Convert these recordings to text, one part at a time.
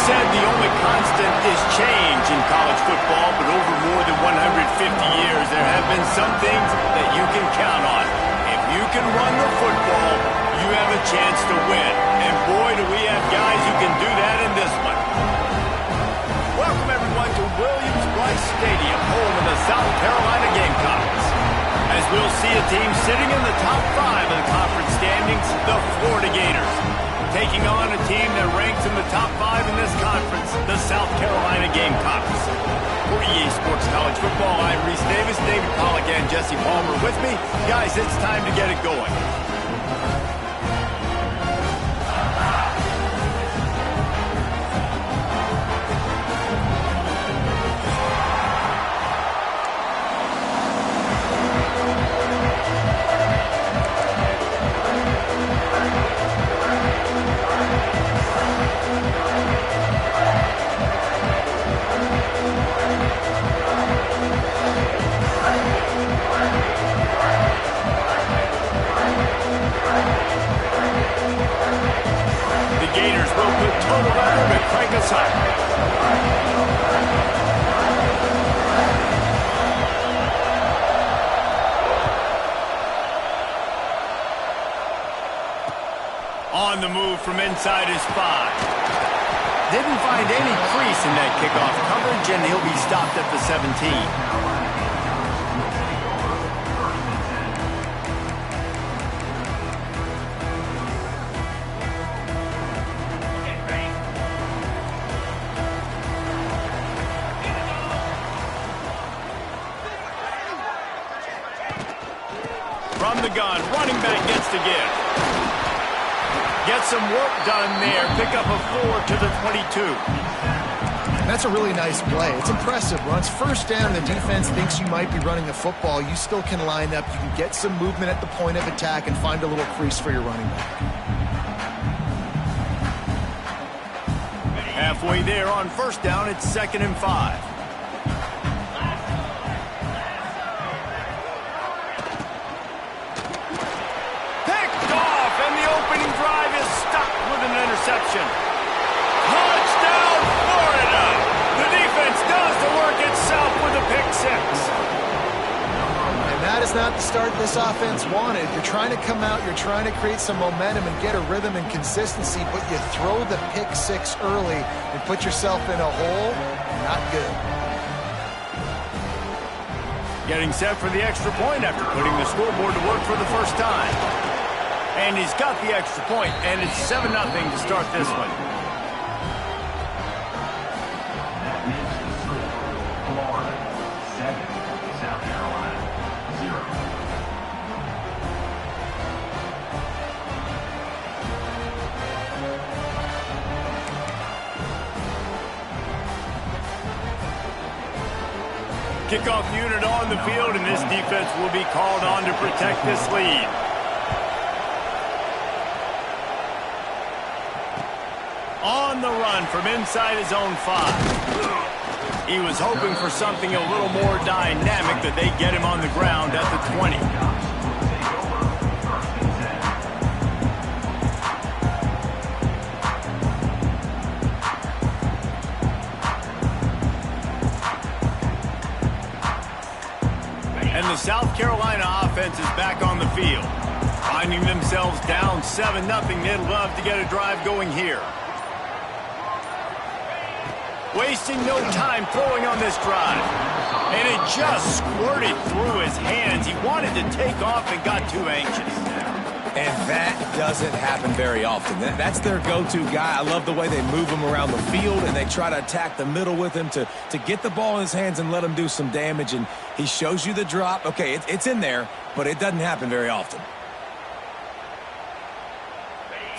said the only constant is change in college football, but over more than 150 years, there have been some things that you can count on. If you can run the football, you have a chance to win. And boy, do we have guys who can do that in this one. Welcome, everyone, to Williams-Brice Stadium, home of the South Carolina Gamecocks. As we'll see a team sitting in the top 5 of the conference standings, the Florida Gators, taking on a team that ranks in the top 5 in this conference, the South Carolina Gamecocks. For EA Sports College Football, I'm Reese Davis, David Pollack, and Jesse Palmer with me. Guys, it's time to get it going. On the move from inside his 5. Didn't find any crease in that kickoff coverage, and he'll be stopped at the 17. From the gun, running back gets to give. Get some work done there. Pick up a 4 to the 22. That's a really nice play. It's impressive. Once first down, the defense thinks you might be running the football. You still can line up. You can get some movement at the point of attack and find a little crease for your running back. Halfway there on first down, it's 2nd and 5. Interception. Touchdown, Florida! The defense does the work itself with a pick 6. And that is not the start this offense wanted. You're trying to come out, you're trying to create some momentum and get a rhythm and consistency, but you throw the pick 6 early and put yourself in a hole. Not good. Getting set for the extra point after putting the scoreboard to work for the first time. And he's got the extra point, and it's 7-0 to start this one. Florida 7, South Carolina 0. Kickoff unit on the field, and this defense will be called on to protect this lead. On the run from inside his own 5. He was hoping for something a little more dynamic, that they get him on the ground at the 20. And the South Carolina offense is back on the field. Finding themselves down 7-0, they'd love to get a drive going here. Wasting no time throwing on this drive. And it just squirted through his hands. He wanted to take off and got too anxious. And that doesn't happen very often. That's their go-to guy. I love the way they move him around the field, and they try to attack the middle with him to get the ball in his hands and let him do some damage. And he shows you the drop. Okay, it's in there, but it doesn't happen very often.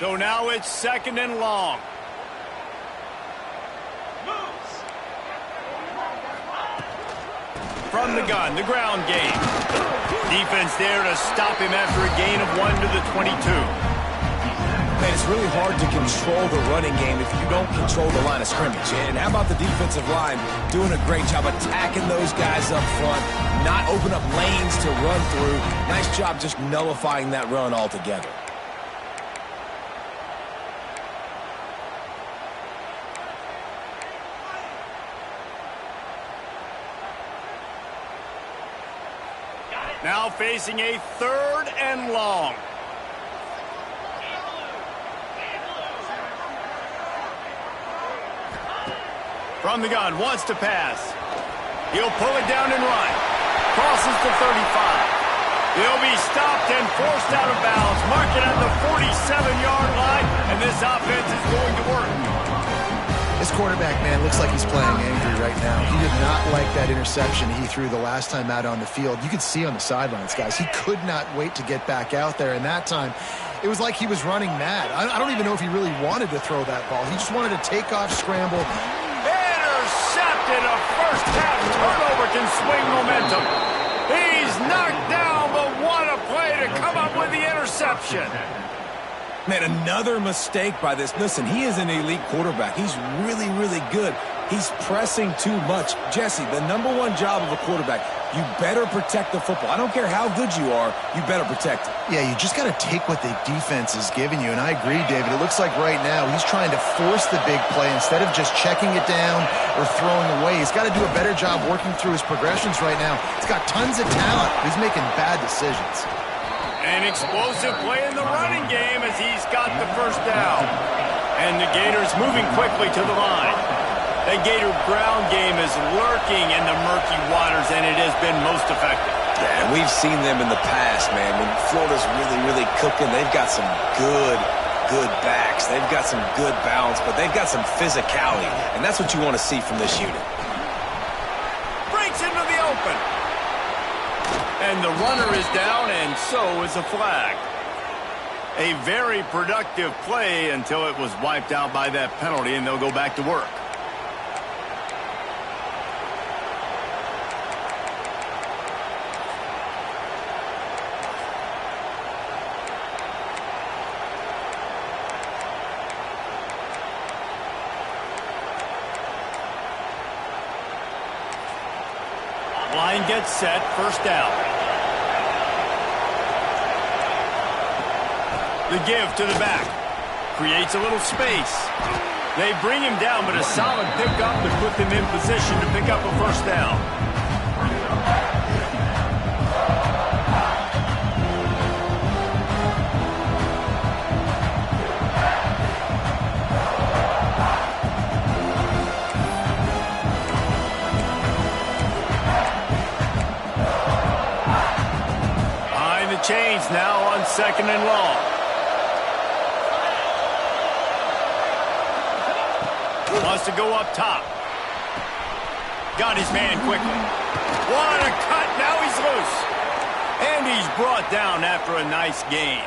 So now it's 2nd and long. From the gun, the ground game. Defense there to stop him after a gain of 1 to the 22. Man, it's really hard to control the running game if you don't control the line of scrimmage. And how about the defensive line doing a great job attacking those guys up front, not open up lanes to run through. Nice job just nullifying that run altogether. Now facing a 3rd and long. From the gun, wants to pass. He'll pull it down and run. Crosses the 35. He'll be stopped and forced out of bounds. Mark it at the 47-yard line, and this offense is going to work. This quarterback, man, looks like he's playing angry right now. He did not like that interception he threw the last time out on the field. You could see on the sidelines, guys, he could not wait to get back out there. And that time, it was like he was running mad. I don't even know if he really wanted to throw that ball. He just wanted to take off, scramble. Intercepted. A first-half turnover can swing momentum. He's knocked down, but what a play to come up with the interception. Man, another mistake by this. Listen, he is an elite quarterback. He's really, really good. He's pressing too much. Jesse, the #1 job of a quarterback, you better protect the football. I don't care how good you are, you better protect it. Yeah, you just got to take what the defense is giving you. And I agree, David. It looks like right now he's trying to force the big play instead of just checking it down or throwing away. He's got to do a better job working through his progressions right now. He's got tons of talent. He's making bad decisions. An explosive play in the running game as he's got the first down. And the Gators moving quickly to the line. The Gator ground game is lurking in the murky waters, and it has been most effective. Yeah, and we've seen them in the past, man. When Florida's really, really cooking, they've got some good backs. They've got some good balance, but they've got some physicality, and that's what you want to see from this unit. Breaks into the open. And the runner is down, and so is a flag. A very productive play until it was wiped out by that penalty, and they'll go back to work. Line gets set, first down. The give to the back. Creates a little space. They bring him down, but a solid pickup to put them in position to pick up a first down. Change now on 2nd and long. Wants to go up top. Got his man quickly. What a cut. Now he's loose. And he's brought down after a nice gain.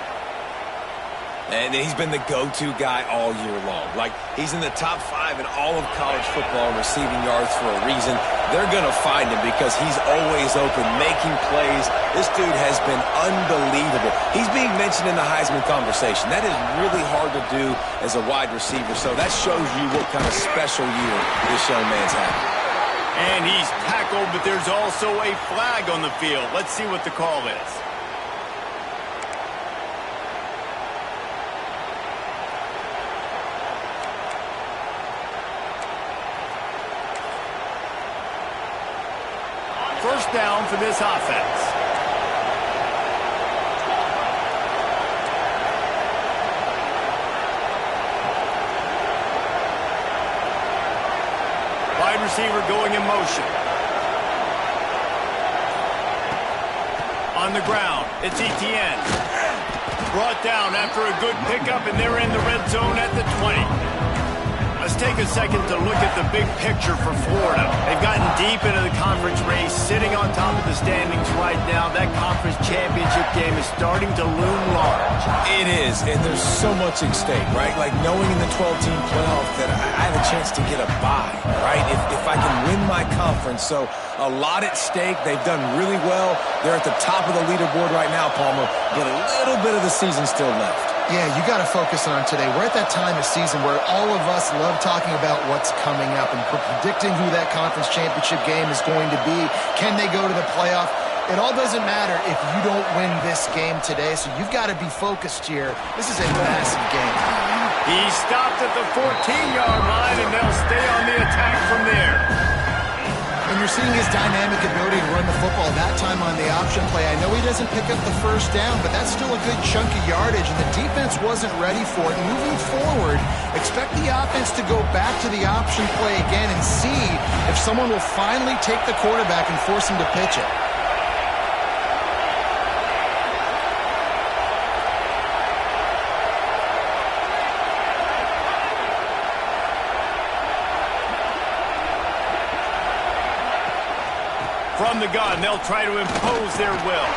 And he's been the go-to guy all year long. Like, he's in the top 5 in all of college football in receiving yards for a reason. They're going to find him because he's always open, making plays. This dude has been unbelievable. He's being mentioned in the Heisman conversation. That is really hard to do as a wide receiver, so that shows you what kind of special year this young man's having. And he's tackled, but there's also a flag on the field. Let's see what the call is. First down for this offense. Wide receiver going in motion. On the ground, it's Etienne. Brought down after a good pickup, and they're in the red zone at the 20. Let's take a second to look at the big picture for Florida. They've gotten deep into the conference race, sitting on top of the standings right now. That conference championship game is starting to loom large. It is, and there's so much at stake, right? Like knowing in the 12-team playoff that I have a chance to get a bye, right? If I can win my conference. So a lot at stake. They've done really well. They're at the top of the leaderboard right now, Palmer, but a little bit of the season still left. Yeah, you got to focus on today. We're at that time of season where all of us love talking about what's coming up and predicting who that conference championship game is going to be. Can they go to the playoff? It all doesn't matter if you don't win this game today, so you've got to be focused here. This is a massive game. He stopped at the 14-yard line, and they'll stay on the attack from there. And you're seeing his dynamic ability to run the football that time on the option play. I know he doesn't pick up the first down, but that's still a good chunk of yardage, and the defense wasn't ready for it. Moving forward, expect the offense to go back to the option play again and see if someone will finally take the quarterback and force him to pitch it. From the gun, they'll try to impose their will.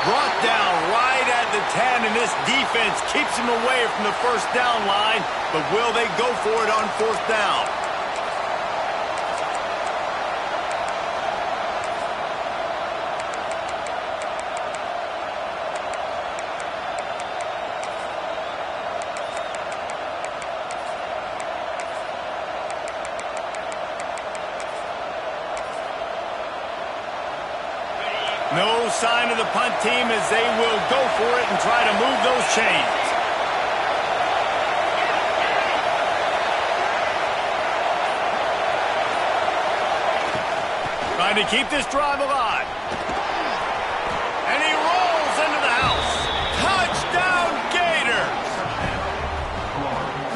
Brought down right at the 10, and this defense keeps him away from the first down line, but will they go for it on fourth down? No sign of the punt team as they will go for it and try to move those chains. Trying to keep this drive alive. And he rolls into the house. Touchdown Gators!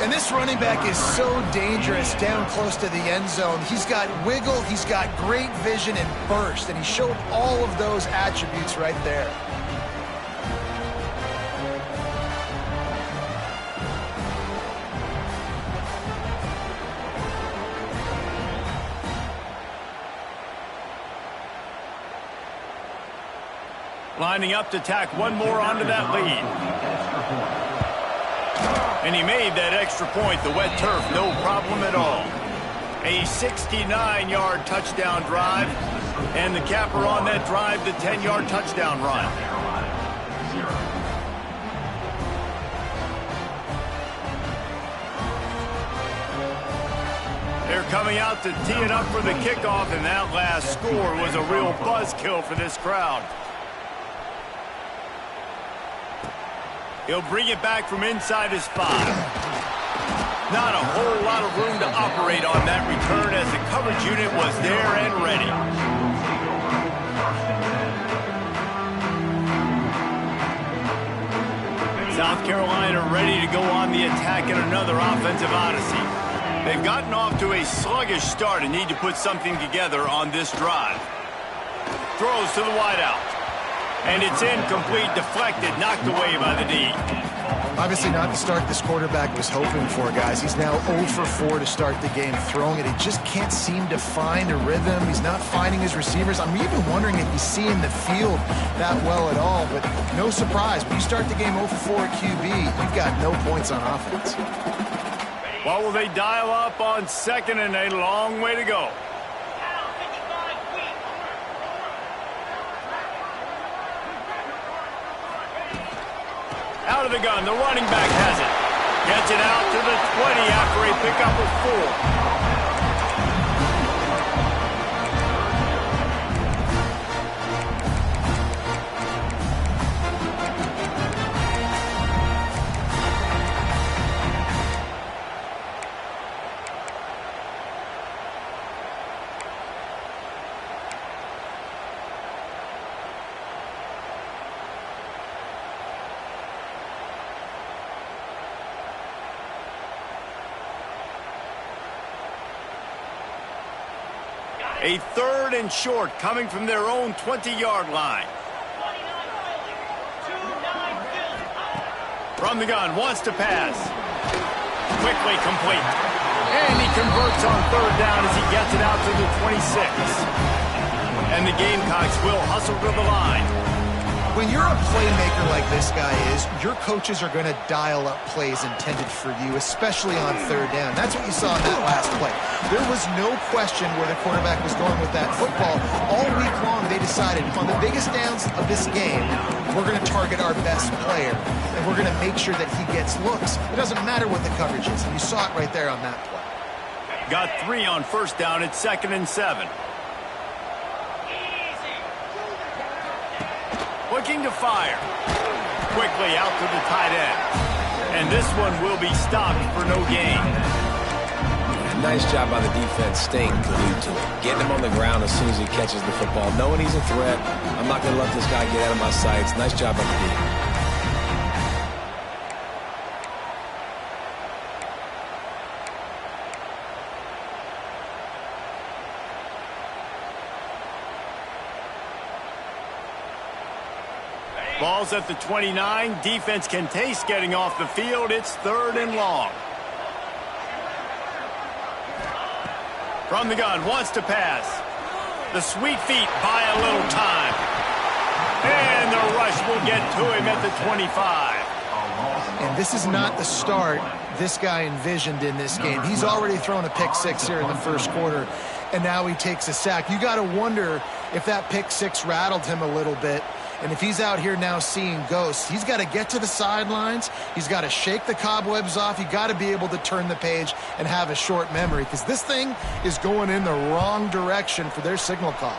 And this running back is so dangerous down close to the end zone. He's got wiggle, he's got great vision and burst, and he showed all of those attributes right there. Lining up to tack one more onto that lead. And he made that extra point, the wet turf, no problem at all. A 69-yard touchdown drive, and the capper on that drive, the 10-yard touchdown run. They're coming out to tee it up for the kickoff, and that last score was a real buzzkill for this crowd. He'll bring it back from inside his 5. Not a whole lot of room to operate on that return as the coverage unit was there and ready. South Carolina ready to go on the attack in another offensive odyssey. They've gotten off to a sluggish start and need to put something together on this drive. Throws to the wideout. And it's incomplete, deflected, knocked away by the D. Obviously not the start this quarterback was hoping for, guys. He's now 0 for 4 to start the game throwing it. He just can't seem to find a rhythm. He's not finding his receivers. I'm even wondering if he's seeing the field that well at all, but no surprise. When you start the game 0 for 4 at QB, you've got no points on offense. What will they dial up on second and a long way to go? Out of the gun, the running back has it. Gets it out to the 20 after a pickup of 4. A 3rd and short coming from their own 20-yard line. From the gun, wants to pass. Quickly complete. And he converts on 3rd down as he gets it out to the 26. And the Gamecocks will hustle to the line. When you're a playmaker like this guy is, your coaches are going to dial up plays intended for you, especially on 3rd down. That's what you saw in that last play. There was no question where the quarterback was going with that football. All week long, they decided on the biggest downs of this game, we're going to target our best player, and we're going to make sure that he gets looks. It doesn't matter what the coverage is, and you saw it right there on that play. Got 3 on 1st down. It's 2nd and 7. Looking to fire. Quickly out to the tight end. And this one will be stopped for no gain. Nice job by the defense staying glued to it. Getting him on the ground as soon as he catches the football. Knowing he's a threat, I'm not going to let this guy get out of my sights. Nice job by the defense. Ball's at the 29. Defense can taste getting off the field. It's 3rd and long. From the gun, wants to pass. The sweet feet buy a little time. And the rush will get to him at the 25. And this is not the start this guy envisioned in this game. He's already thrown a pick 6 here in the first quarter, and now he takes a sack. You got to wonder if that pick 6 rattled him a little bit. And if he's out here now seeing ghosts, he's got to get to the sidelines. He's got to shake the cobwebs off. You got to be able to turn the page and have a short memory, because this thing is going in the wrong direction for their signal call.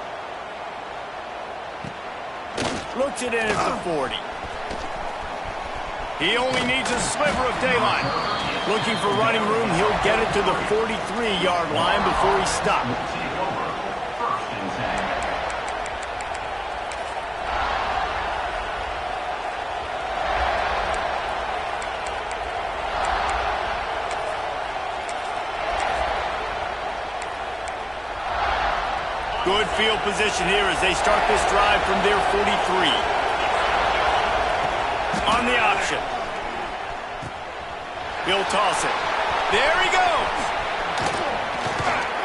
Looks it in at the 40. He only needs a sliver of daylight. Looking for running room, he'll get it to the 43-yard line before he's stopped. Good field position here as they start this drive from their 43. On the option. He'll toss it. There he goes.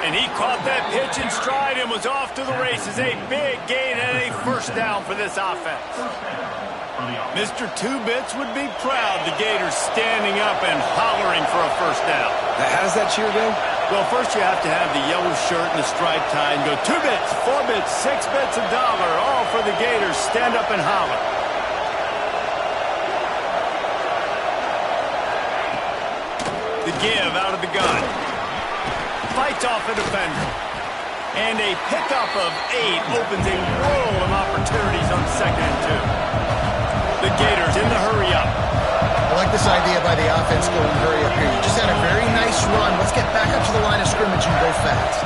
And he caught that pitch in stride and was off to the races. A big gain and a first down for this offense. Mr. Two-Bits would be proud the Gators standing up and hollering for a first down. How does that cheer go? Well, first you have to have the yellow shirt and the striped tie and go 2 bits, 4 bits, 6 bits, $1, all for the Gators. Stand up and holler. The give out of the gun. Fights off a defender. And a pickup of 8 opens a world of opportunities on 2nd and 2. The Gators in the hurry-up. I like this idea by the offense going hurry up here. You just had a very nice run. Let's get back up to the line of scrimmage and go fast.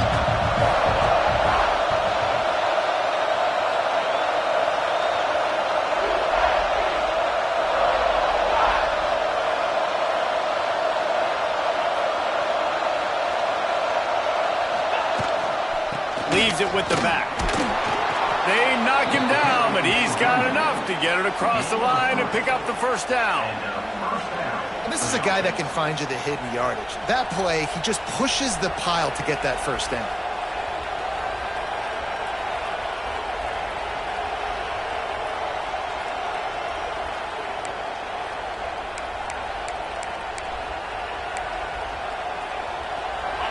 Leaves it with the back. They knock him down, but he's got enough to get it across the line and pick up the first down. And this is a guy that can find you the hidden yardage. That play, he just pushes the pile to get that first down.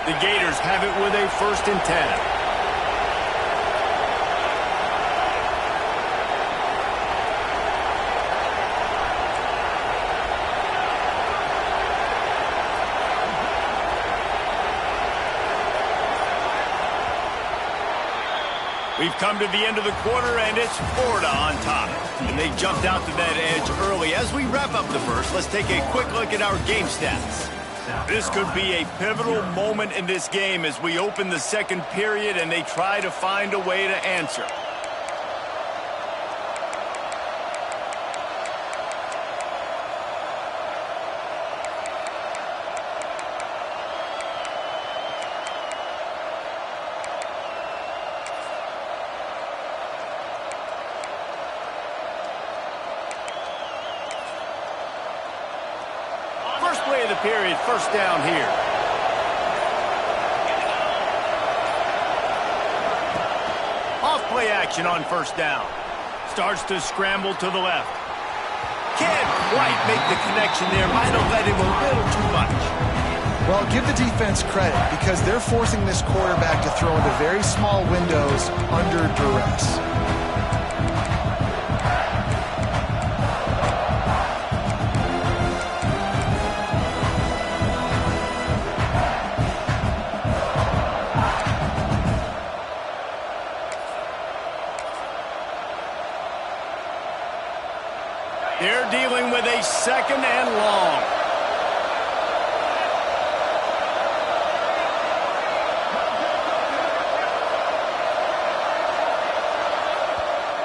The Gators have it with a 1st and 10. We've come to the end of the quarter, and it's Florida on top. And they jumped out to that edge early. As we wrap up the first, let's take a quick look at our game stats. This could be a pivotal moment in this game as we open the second period and they try to find a way to answer. Play of the period, first down here. Off play action on first down. Starts to scramble to the left. Can't quite make the connection there. Might have led him a little too much. Well, give the defense credit because they're forcing this quarterback to throw into very small windows under duress. They're dealing with a 2nd and long.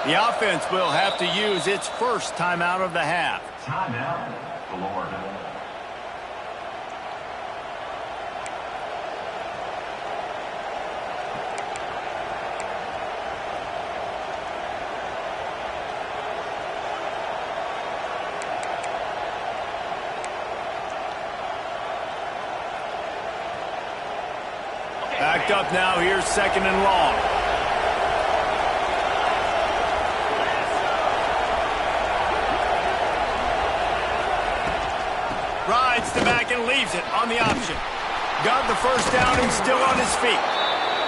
The offense will have to use its first timeout of the half. Timeout, Florida. Backed up now, here's 2nd and long. Rides the back and leaves it on the option. Got the first down and still on his feet.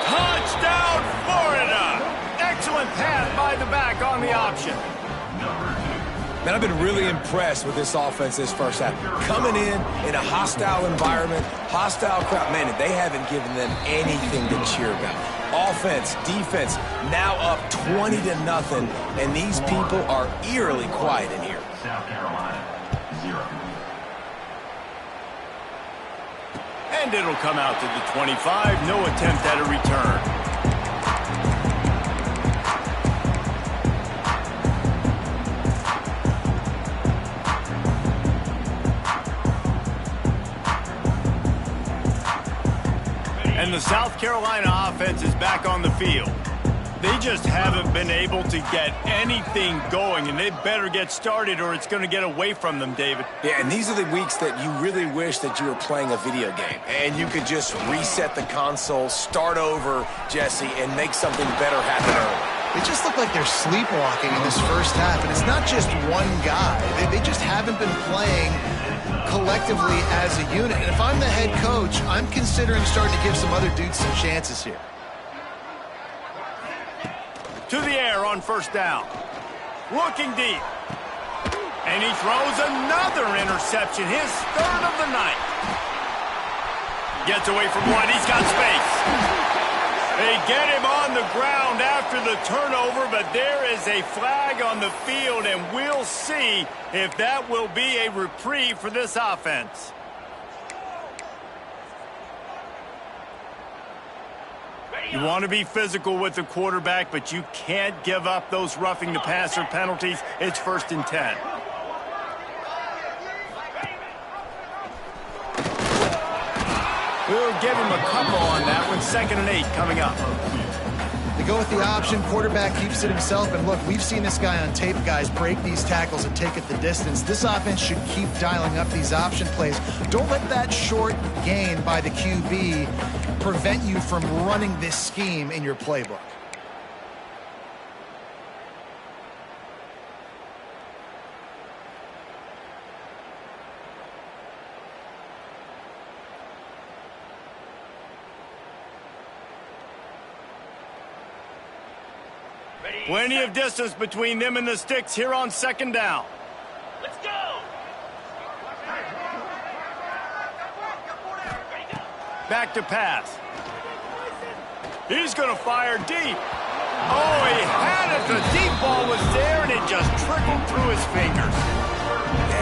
Touchdown, Florida! Excellent pass by the back on the option. Man, I've been really impressed with this offense this first half. Coming in a hostile environment, hostile crowd. Man, they haven't given them anything to cheer about. Offense, defense, now up 20-0, and these people are eerily quiet in here. South Carolina, 0. And it'll come out to the 25. No attempt at a return. And the South Carolina offense is back on the field. They just haven't been able to get anything going, and they better get started or it's going to get away from them, David. Yeah, and these are the weeks that you really wish that you were playing a video game and you could just reset the console, start over, Jesse, and make something better happen early. They just look like they're sleepwalking in this first half, and it's not just one guy. They just haven't been playing collectively as a unit. And if I'm the head coach, I'm considering starting to give some other dudes some chances here. To the air on 1st down. Looking deep. And he throws another interception, his 3rd of the night. Gets away from one, he's got space. They get him on the ground after the turnover, but there is a flag on the field, and we'll see if that will be a reprieve for this offense. You want to be physical with the quarterback, but you can't give up those roughing the passer penalties. It's 1st and 10. We'll give him a couple on that one. 2nd and 8 coming up. They go with the option. Quarterback keeps it himself. And look, we've seen this guy on tape, guys, break these tackles and take it the distance. This offense should keep dialing up these option plays. Don't let that short gain by the QB prevent you from running this scheme in your playbook. Plenty of distance between them and the sticks here on 2nd down. Let's go! Back to pass. He's going to fire deep. Oh, he had it. The deep ball was there, and it just trickled through his fingers.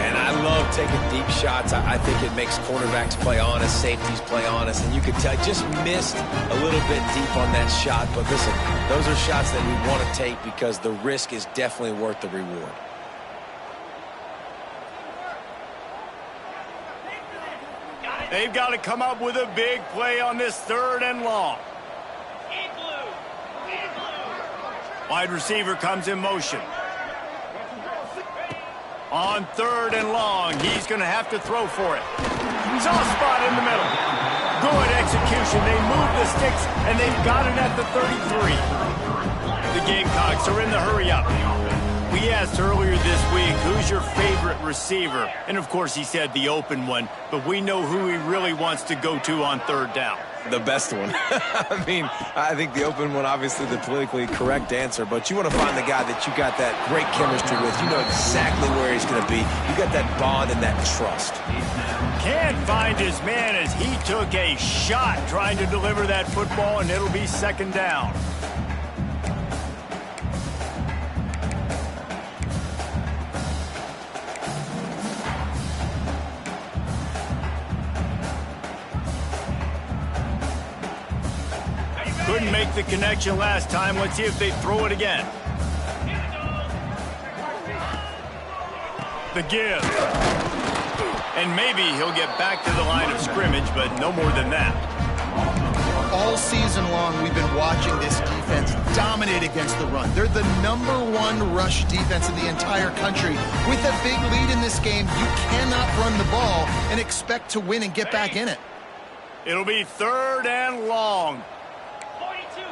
And I love taking deep shots. I think it makes cornerbacks play honest, safeties play honest, and you could tell just missed a little bit deep on that shot. But listen, those are shots that we want to take because the risk is definitely worth the reward. They've got to come up with a big play on this 3rd and long. Wide receiver comes in motion. On 3rd and long, he's going to have to throw for it. Soft spot in the middle. Good execution. They move the sticks, and they've got it at the 33. The Gamecocks are in the hurry-up. We asked earlier this week, who's your favorite receiver? And, of course, he said the open one, but we know who he really wants to go to on 3rd down. The best one. I mean, I think the open one, obviously the politically correct answer, but you want to find the guy that you got that great chemistry with. You know exactly where he's going to be. You got that bond and that trust. Can't find his man as he took a shot trying to deliver that football, and it'll be 2nd down. Couldn't make the connection last time. Let's see if they throw it again. The give. And maybe he'll get back to the line of scrimmage, but no more than that. All season long, we've been watching this defense dominate against the run. They're the #1 rush defense in the entire country. With a big lead in this game, you cannot run the ball and expect to win and get back in it. It'll be 3rd and long.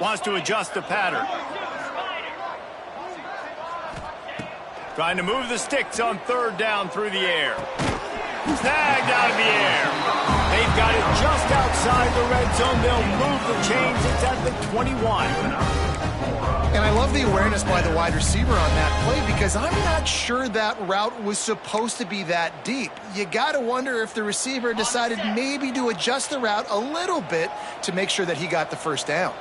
Wants to adjust the pattern. Trying to move the sticks on 3rd down through the air. Snagged out of the air. They've got it just outside the red zone. They'll move the chains. It's at the 21. And I love the awareness by the wide receiver on that play because I'm not sure that route was supposed to be that deep. You got to wonder if the receiver decided maybe to adjust the route a little bit to make sure that he got the first down.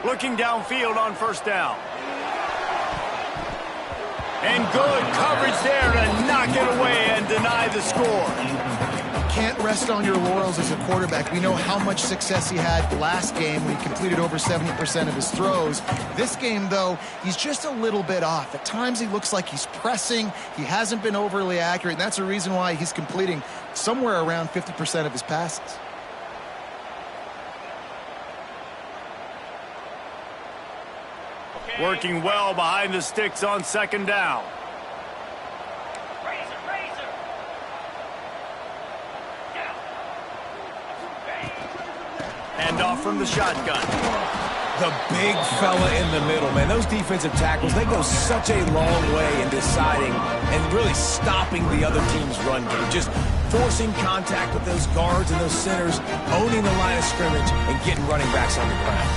Looking downfield on 1st down. And good coverage there to knock it away and deny the score. Can't rest on your laurels as a quarterback. We know how much success he had last game when he completed over 70% of his throws. This game, though, he's just a little bit off. At times he looks like he's pressing. He hasn't been overly accurate, and that's a reason why he's completing somewhere around 50% of his passes. Working well behind the sticks on 2nd down. Hand off from the shotgun. The big fella in the middle, man. Those defensive tackles, they go such a long way in deciding and really stopping the other team's run game. Just forcing contact with those guards and those centers, owning the line of scrimmage, and getting running backs on the ground.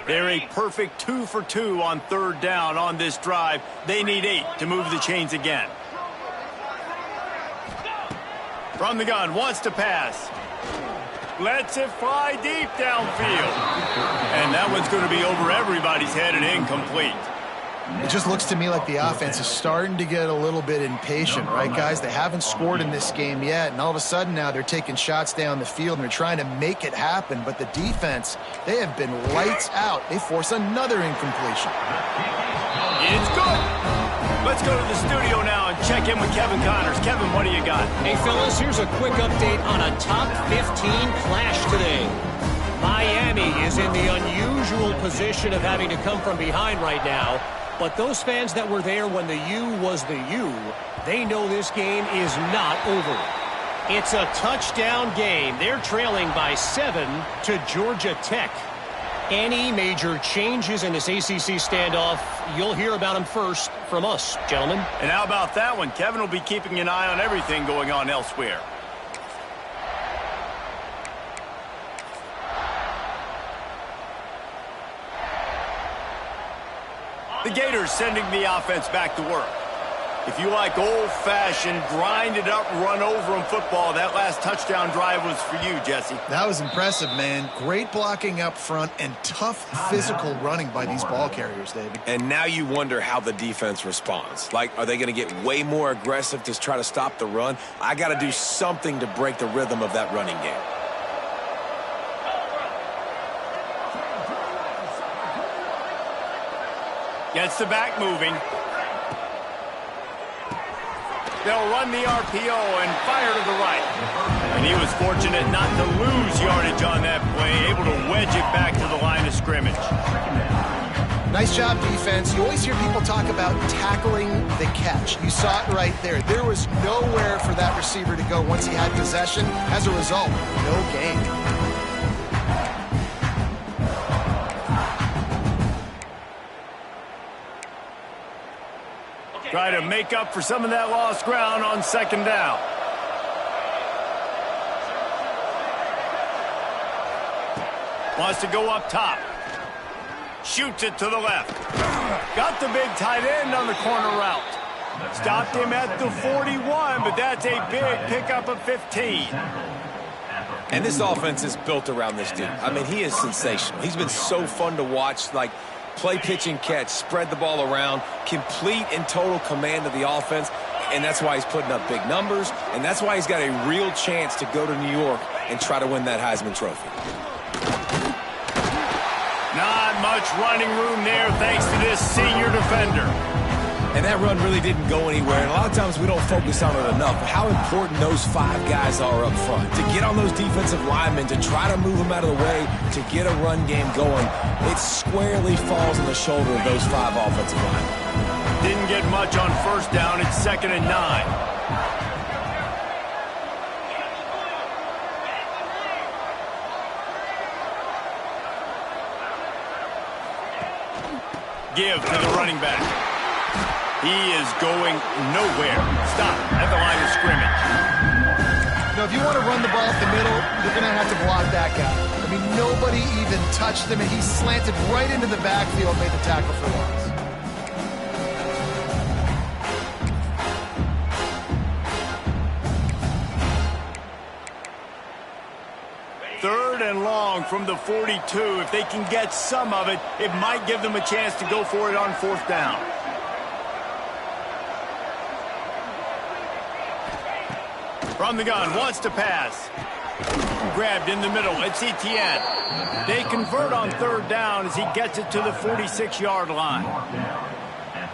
They're a perfect 2 for 2 on 3rd down on this drive. They need 8 to move the chains again. From the gun, wants to pass. Lets it fly deep downfield. And that one's going to be over everybody's head and incomplete. It just looks to me like the offense is starting to get a little bit impatient, right, guys? They haven't scored in this game yet, and all of a sudden now they're taking shots down the field and they're trying to make it happen. But the defense, they have been lights out. They force another incompletion. It's good. Let's go to the studio now and check in with Kevin Connors. Kevin, what do you got? Hey, fellas, here's a quick update on a top 15 clash today. Miami is in the unusual position of having to come from behind right now. But those fans that were there when the U was the U, they know this game is not over. It's a touchdown game. They're trailing by 7 to Georgia Tech. Any major changes in this ACC standoff, you'll hear about them first from us, gentlemen. And how about that one? Kevin will be keeping an eye on everything going on elsewhere. The Gators sending the offense back to work. If you like old-fashioned, grind-it-up, run-over-'em football, that last touchdown drive was for you, Jesse. That was impressive, man. Great blocking up front and tough physical running by these ball carriers, David. And now you wonder how the defense responds. Like, are they going to get way more aggressive to try to stop the run? I got to do something to break the rhythm of that running game. Gets the back moving. They'll run the RPO and fire to the right. And he was fortunate not to lose yardage on that play, able to wedge it back to the line of scrimmage. Nice job, defense. You always hear people talk about tackling the catch. You saw it right there. There was nowhere for that receiver to go once he had possession. As a result, no gain. Try to make up for some of that lost ground on 2nd down. Wants to go up top. Shoots it to the left. Got the big tight end on the corner route. Stopped him at the 41, but that's a big pickup of 15. And this offense is built around this dude. I mean, he is sensational. He's been so fun to watch. Like, play, pitch, and catch, spread the ball around, complete and total command of the offense, and that's why he's putting up big numbers, and that's why he's got a real chance to go to New York and try to win that Heisman Trophy. Not much running room there thanks to this senior defender. And that run really didn't go anywhere. And a lot of times we don't focus on it enough. How important those 5 guys are up front. To get on those defensive linemen, to try to move them out of the way, to get a run game going, it squarely falls on the shoulder of those 5 offensive linemen. Didn't get much on first down. It's 2nd and 9. Give to the running back. He is going nowhere. Stop at the line of scrimmage. You know, if you want to run the ball up the middle, you're going to have to block that guy. I mean, nobody even touched him, and he slanted right into the backfield, made the tackle for loss. Third and long from the 42. If they can get some of it, it might give them a chance to go for it on 4th down. From the gun, wants to pass. Grabbed in the middle, it's Etienne. They convert on 3rd down as he gets it to the 46-yard line.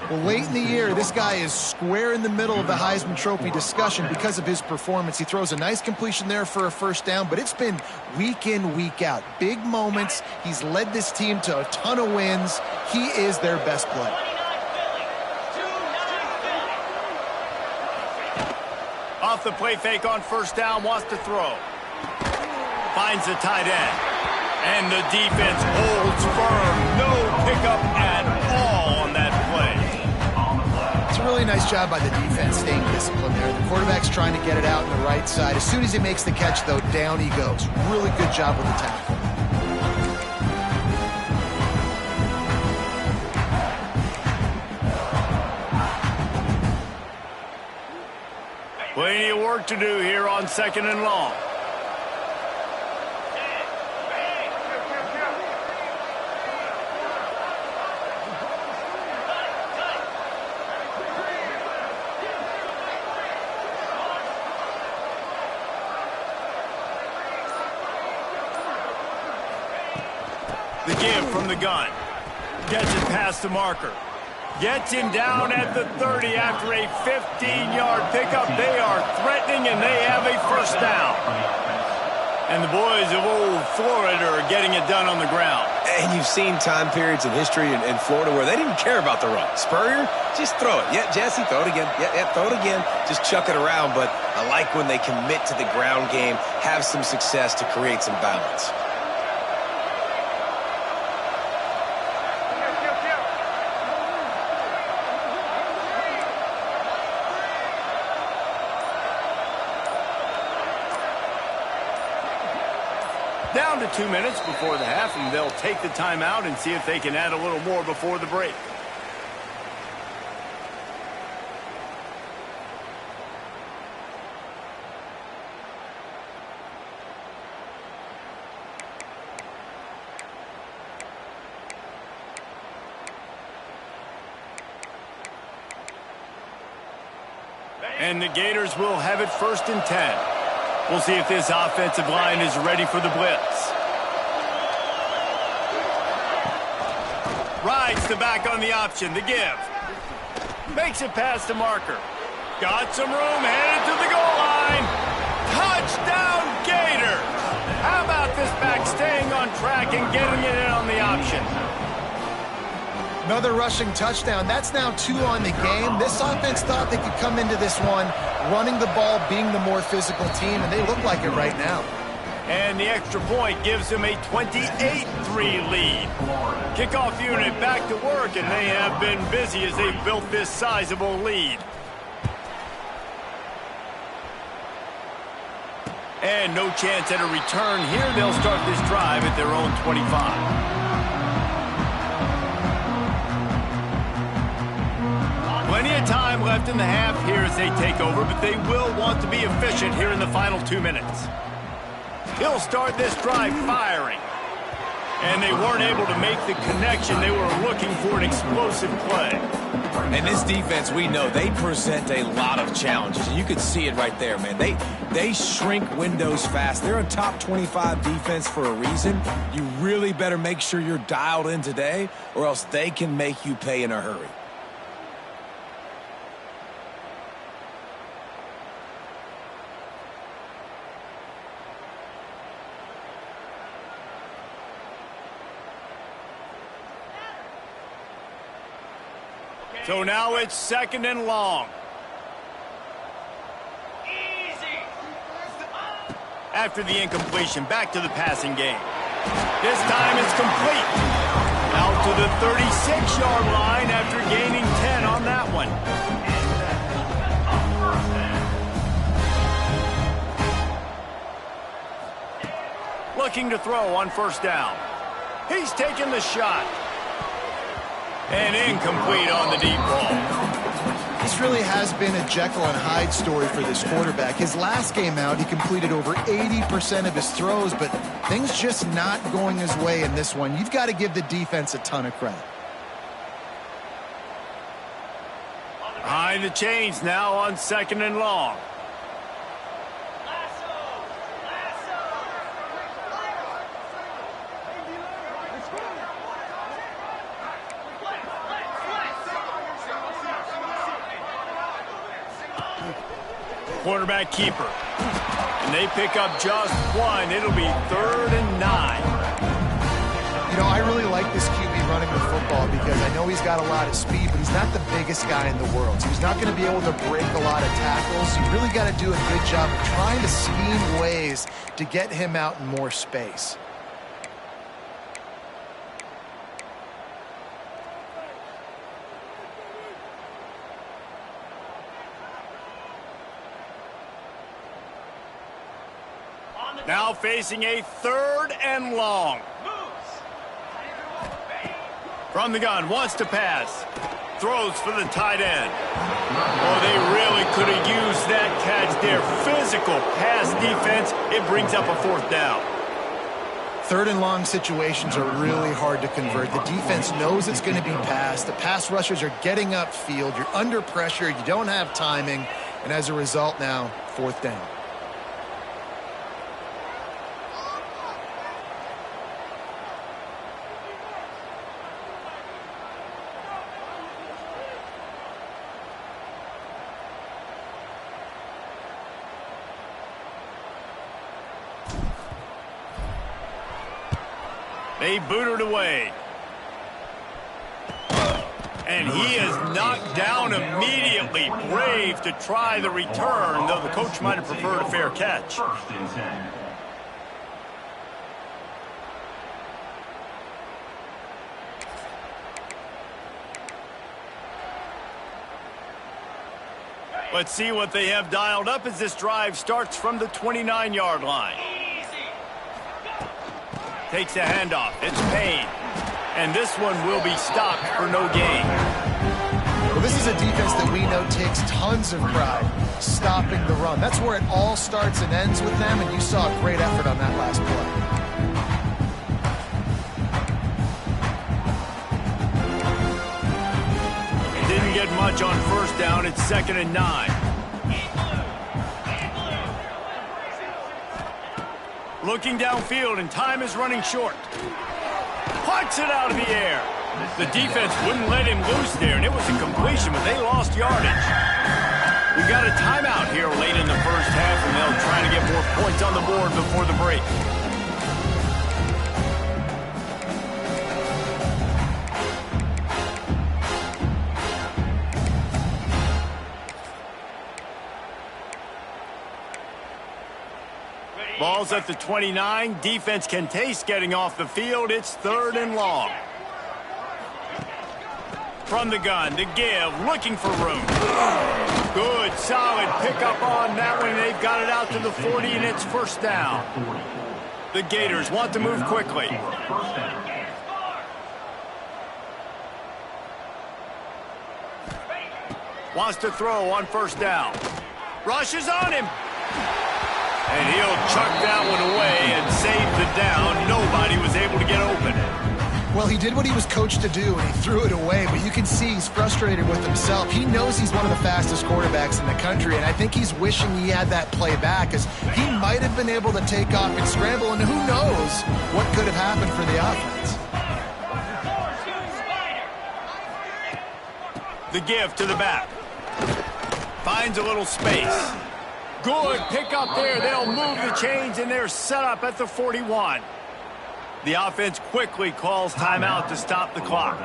Well, late in the year, this guy is square in the middle of the Heisman Trophy discussion because of his performance. He throws a nice completion there for a 1st down, but it's been week in, week out. Big moments. He's led this team to a ton of wins. He is their best player. Off the play fake on 1st down, wants to throw. Finds the tight end. And the defense holds firm. No pickup at all on that play. It's a really nice job by the defense staying disciplined there. The quarterback's trying to get it out on the right side. As soon as he makes the catch, though, down he goes. Really good job with the tackle. Plenty of work to do here on 2nd and long. The give from the gun. Gets it past the marker. Gets him down at the 30 after a 15-yard pickup. They are threatening, and they have a 1st down. And the boys of old Florida are getting it done on the ground. And you've seen time periods in history in Florida where they didn't care about the run. Spurrier, just throw it. Yeah, Jesse, throw it again. Yeah, throw it again. Just chuck it around. But I like when they commit to the ground game, have some success to create some balance. Down to 2 minutes before the half, and they'll take the timeout and see if they can add a little more before the break. And the Gators will have it 1st and 10. We'll see if this offensive line is ready for the blitz. Rides the back on the option, the give. Makes it past the marker. Got some room, headed to the goal line. Touchdown, Gators! How about this back staying on track and getting it in on the option? Another rushing touchdown. That's now 2 on the game. This offense thought they could come into this one running the ball, being the more physical team, and they look like it right now. And the extra point gives them a 28-3 lead. Kickoff unit back to work, and they have been busy as they've built this sizable lead. And no chance at a return here. They'll start this drive at their own 25. Plenty of time left in the half here as they take over, but they will want to be efficient here in the final 2 minutes. He'll start this drive firing. And they weren't able to make the connection. They were looking for an explosive play. And this defense, we know, they present a lot of challenges. And you could see it right there, man. They shrink windows fast. They're a top 25 defense for a reason. You really better make sure you're dialed in today, or else they can make you pay in a hurry. So now it's 2nd and long. After the incompletion, back to the passing game. This time it's complete. Out to the 36-yard line after gaining 10 on that one. Looking to throw on 1st down. He's taking the shot. And incomplete on the deep ball. This really has been a Jekyll and Hyde story for this quarterback. His last game out, he completed over 80% of his throws, but things just not going his way in this one. You've got to give the defense a ton of credit. Behind the chains now on 2nd and long. Quarterback keeper. And they pick up just one. It'll be 3rd and 9. You know, I really like this QB running the football because I know he's got a lot of speed, but he's not the biggest guy in the world. So he's not going to be able to break a lot of tackles. You really got to do a good job of trying to scheme ways to get him out in more space. Now facing a 3rd and long. From the gun, wants to pass. Throws for the tight end. Oh, they really could have used that catch there. Physical pass defense. It brings up a 4th down. 3rd and long situations are really hard to convert. The defense knows it's going to be passed. The pass rushers are getting upfield. You're under pressure. You don't have timing. And as a result now, 4th down. They boot it away. And he is knocked down immediately. Brave to try the return, though the coach might have preferred a fair catch. 1st and 10. Let's see what they have dialed up as this drive starts from the 29-yard line. Takes a handoff. It's Payne. And this one will be stopped for no gain. Well, this is a defense that we know takes tons of pride stopping the run. That's where it all starts and ends with them, and you saw a great effort on that last play. Didn't get much on 1st down. It's 2nd and 9. Looking downfield, and time is running short. Puts it out of the air. The defense wouldn't let him loose there, and it was a completion, but they lost yardage. We've got a timeout here late in the 1st half, and they'll try to get more points on the board before the break. Ball's at the 29. Defense can taste getting off the field. It's 3rd and long. From the gun to give, looking for room. Good, solid pickup on that one. They've got it out to the 40, and it's 1st down. The Gators want to move quickly. Wants to throw on 1st down. Rushes on him. And he'll chuck that one away and save the down. Nobody was able to get open. Well, he did what he was coached to do, and he threw it away, but you can see he's frustrated with himself. He knows he's one of the fastest quarterbacks in the country, and I think he's wishing he had that play back, because he might have been able to take off and scramble, and who knows what could have happened for the offense. The give to the back. Finds a little space. Good pick up there. They'll move the chains, and they're set up at the 41. The offense quickly calls timeout to stop the clock.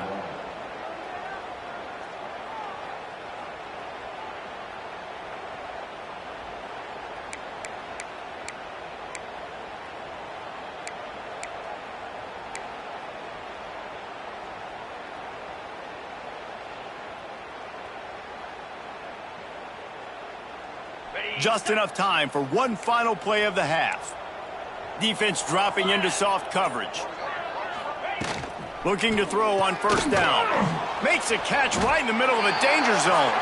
Just enough time for one final play of the half. Defense dropping into soft coverage. Looking to throw on first down. Makes a catch right in the middle of a danger zone.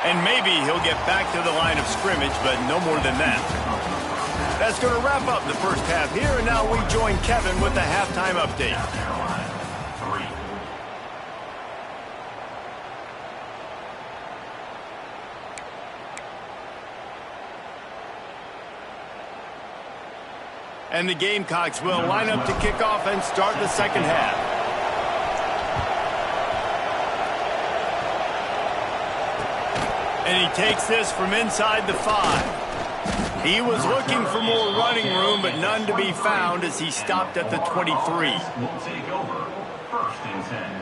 And maybe he'll get back to the line of scrimmage, but no more than that. That's going to wrap up the first half here, and now we join Kevin with the halftime update. And the Gamecocks will line up to kick off and start the second half. And he takes this from inside the 5. He was looking for more running room, but none to be found as he stopped at the 23. Will take over. First and 10.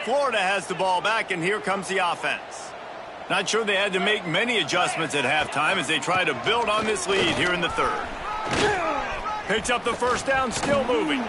Florida has the ball back, and here comes the offense. Not sure they had to make many adjustments at halftime as they try to build on this lead here in the third. Picks up the first down, still moving.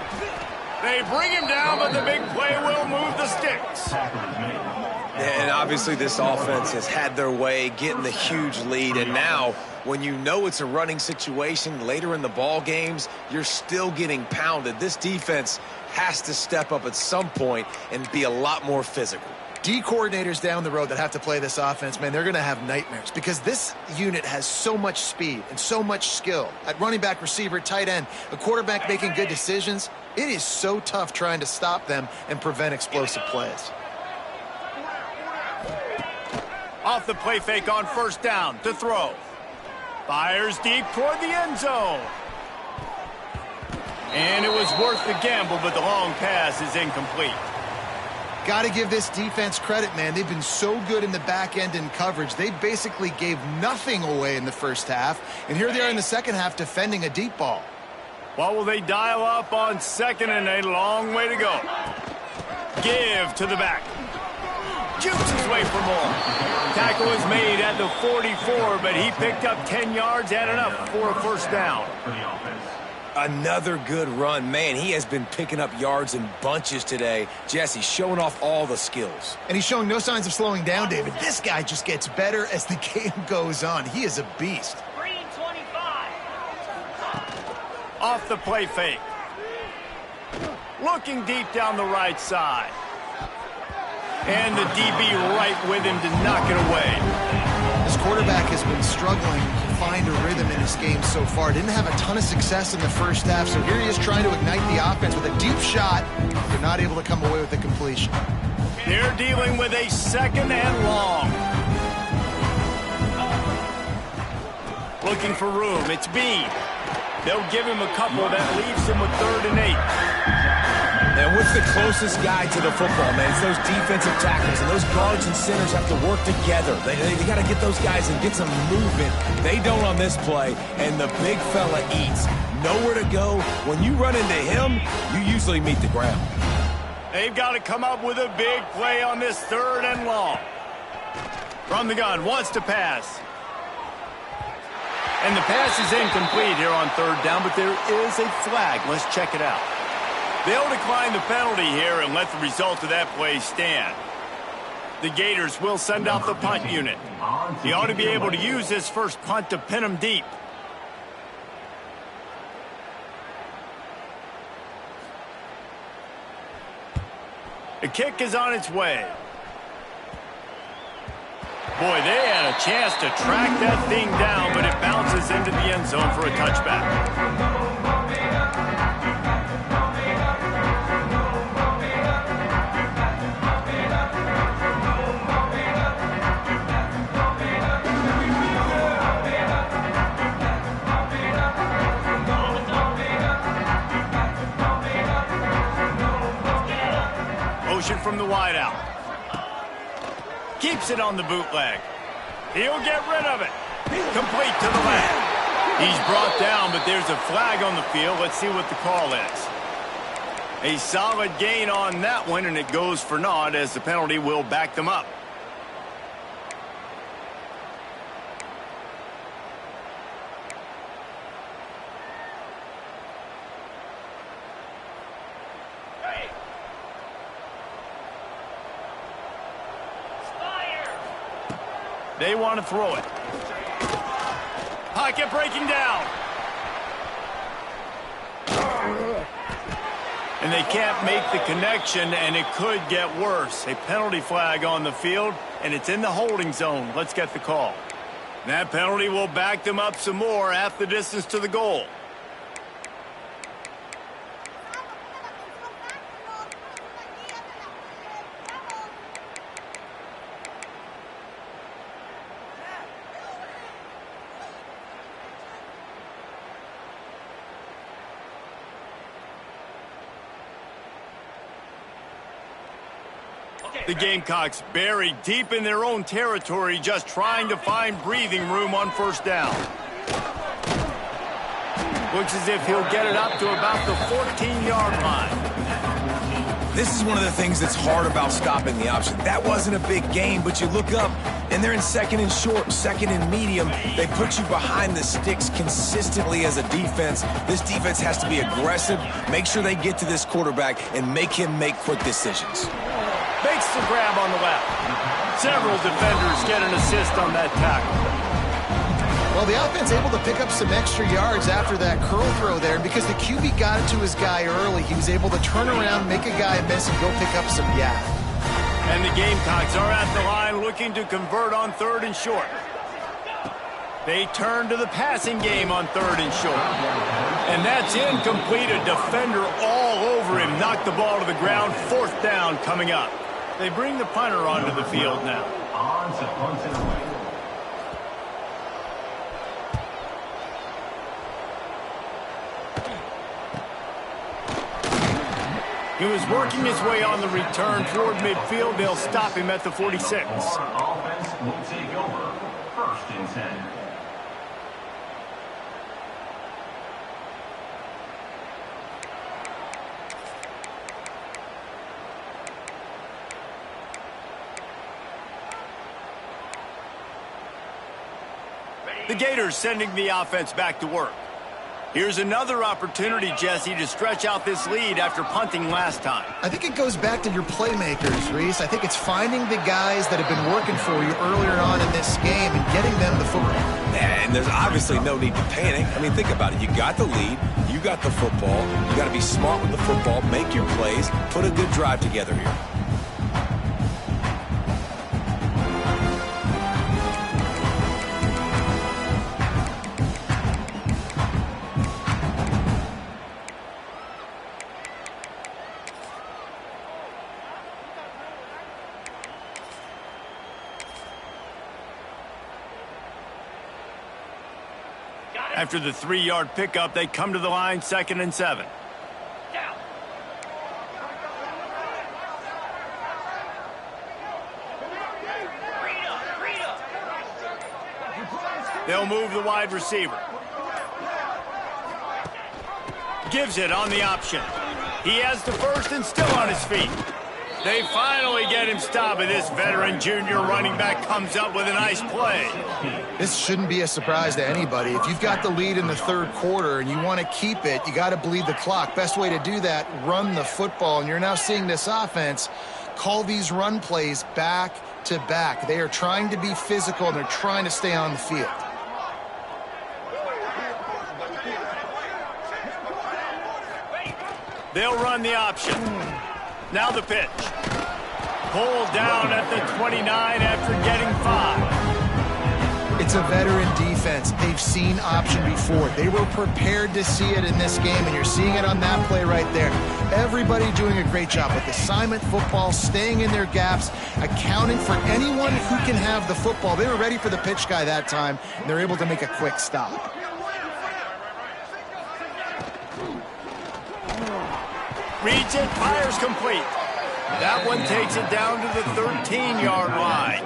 They bring him down, but the big play will move the sticks. And obviously this offense has had their way getting the huge lead, and now when you know it's a running situation later in the ball games, you're still getting pounded. This defense has to step up at some point and be a lot more physical. D coordinators down the road that have to play this offense, man, they're going to have nightmares because this unit has so much speed and so much skill. At running back, receiver, tight end, a quarterback making good decisions, it is so tough trying to stop them and prevent explosive plays. Off the play fake on first down to throw. Fires deep toward the end zone. And it was worth the gamble, but the long pass is incomplete. Got to give this defense credit, man. They've been so good in the back end in coverage. They basically gave nothing away in the first half, and here they are in the second half defending a deep ball. What will they dial up on second, and a long way to go? Give to the back. Jukes his way for more. Tackle is made at the 44, but he picked up 10 yards and enough for a first down. Another good run. Man, he has been picking up yards in bunches today. Jesse showing off all the skills. And he's showing no signs of slowing down, David. This guy just gets better as the game goes on. He is a beast. Green 25. Off the play fake. Looking deep down the right side. And the DB right with him to knock it away. This quarterback has been struggling to find a rhythm in his game so far. Didn't have a ton of success in the first half, so here he is trying to ignite the offense with a deep shot. They're not able to come away with the completion. They're dealing with a second and long. Looking for room. It's Bean. They'll give him a couple that leaves him with 3rd and 8. And what's the closest guy to the football, man? It's those defensive tackles, and those guards and centers have to work together. They got to get those guys and get some movement. They don't on this play, and the big fella eats. Nowhere to go. When you run into him, you usually meet the ground. They've got to come up with a big play on this 3rd and long. From the gun, wants to pass. And the pass is incomplete here on 3rd down, but there is a flag. Let's check it out. They'll decline the penalty here and let the result of that play stand. The Gators will send out the punt unit. He ought to be able to use this first punt to pin him deep. The kick is on its way. Boy, they had a chance to track that thing down, but it bounces into the end zone for a touchback. Motion from the wideout. Keeps it on the bootleg. He'll get rid of it. Complete to the left. He's brought down, but there's a flag on the field. Let's see what the call is. A solid gain on that one, and it goes for naught as the penalty will back them up. They want to throw it. Pocket breaking down. And they can't make the connection, and it could get worse. A penalty flag on the field, and it's in the holding zone. Let's get the call. That penalty will back them up some more, half the distance to the goal. The Gamecocks buried deep in their own territory, just trying to find breathing room on first down. Looks as if he'll get it up to about the 14-yard line. This is one of the things that's hard about stopping the option. That wasn't a big gain, but you look up, and they're in second and short, second and medium. They put you behind the sticks consistently as a defense. This defense has to be aggressive, make sure they get to this quarterback, and make him make quick decisions. Makes the grab on the left. Several defenders get an assist on that tackle. Well, the offense able to pick up some extra yards after that curl throw there. Because the QB got it to his guy early, he was able to turn around, make a guy miss, and go pick up some yak. And the Gamecocks are at the line looking to convert on third and short. They turn to the passing game on third and short. And that's incomplete. A defender all over him. Knocked the ball to the ground. Fourth down coming up. They bring the punter onto the field now. On to punt it away. He was working his way on the return toward midfield. They'll stop him at the 46. Offense will take over. First and 10. The Gators sending the offense back to work. Here's another opportunity, Jesse, to stretch out this lead after punting last time. I think it goes back to your playmakers, Reese. I think it's finding the guys that have been working for you earlier on in this game and getting them the football. And there's obviously no need to panic. I mean, think about it. You got the lead. You got the football. You got to be smart with the football, make your plays, put a good drive together here. After the 3-yard pickup, they come to the line, 2nd and 7. They'll move the wide receiver. Gives it on the option. He has the first and still on his feet. They finally get him stopped, and this veteran junior running back comes up with a nice play. This shouldn't be a surprise to anybody. If you've got the lead in the third quarter and you want to keep it, you got to bleed the clock. Best way to do that, run the football. And you're now seeing this offense call these run plays back to back. They are trying to be physical, and they're trying to stay on the field. They'll run the option. Now the pitch. pulled down at the 29 after getting 5. It's a veteran defense. They've seen option before. They were prepared to see it in this game, and you're seeing it on that play right there. Everybody doing a great job with assignment football, staying in their gaps, accounting for anyone who can have the football. They were ready for the pitch guy that time, and they're able to make a quick stop. Reads it, fires complete. That one takes it down to the 13-yard line.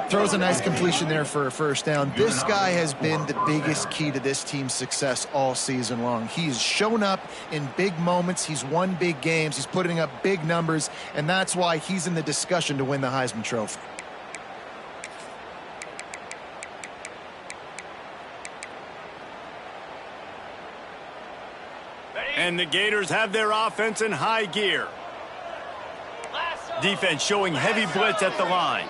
Throws a nice completion there for a first down. This guy has been the biggest key to this team's success all season long. He's shown up in big moments. He's won big games. He's putting up big numbers, and that's why he's in the discussion to win the Heisman Trophy. And the Gators have their offense in high gear. Defense showing heavy blitz at the line.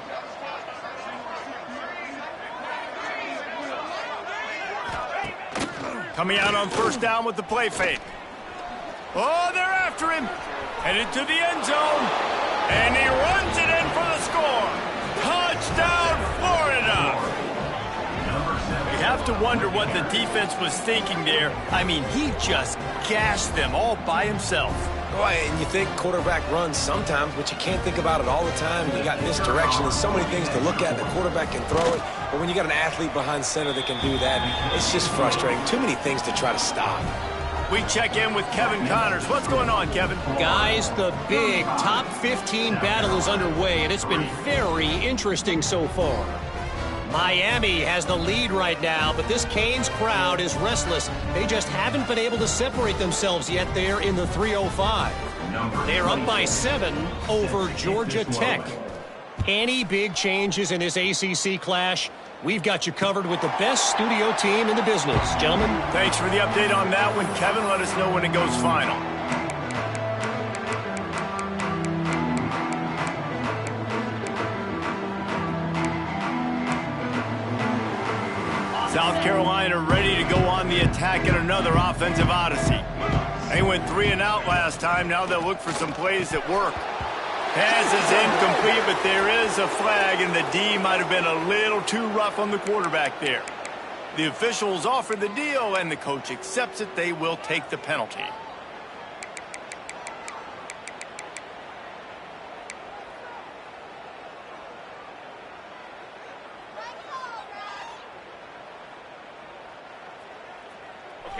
Coming out on first down with the play fake. Oh, they're after him. Headed to the end zone. And he runs it in for the score. Touchdown, Florida. You have to wonder what the defense was thinking there. I mean, he just gashed them all by himself. Oh, and you think quarterback runs sometimes, but you can't think about it all the time. You got misdirection. There's so many things to look at. The quarterback can throw it, but when you got an athlete behind center that can do that, it's just frustrating. Too many things to try to stop. We check in with Kevin Connors. What's going on, Kevin? Guys, the big top 15 battle is underway, and it's been very interesting so far. Miami has the lead right now, but this Canes crowd is restless. They just haven't been able to separate themselves yet there in the 305. They're up by 7 over Georgia Tech. Any big changes in this ACC clash? We've got you covered with the best studio team in the business. Gentlemen. Thanks for the update on that one, Kevin. Let us know when it goes final. South Carolina ready to go on the attack in another offensive odyssey. They went 3 and out last time. Now they'll look for some plays that work. Pass is incomplete, but there is a flag, and the D might have been a little too rough on the quarterback there. The officials offer the deal, and the coach accepts it. They will take the penalty.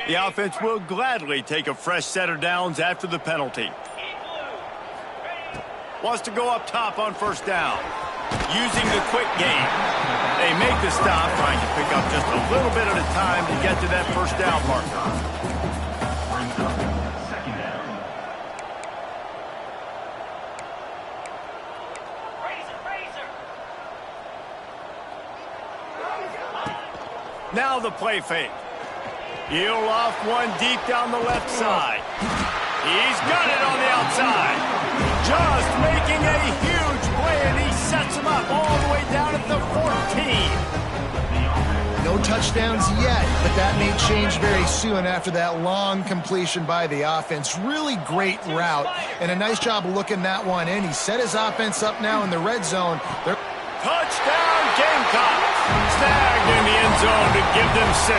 The offense will gladly take a fresh set of downs after the penalty. Wants to go up top on first down. Using the quick game. They make the stop, trying to pick up just a little bit at a time to get to that first down marker. Now the play fake. He'll off one deep down the left side. He's got it on the outside. Just making a huge play, and he sets him up all the way down at the 14. No touchdowns yet, but that may change very soon after that long completion by the offense. Really great route, and a nice job looking that one in. He set his offense up now in the red zone. Touchdown, Gamecocks. Snagged in the end zone to give them 6.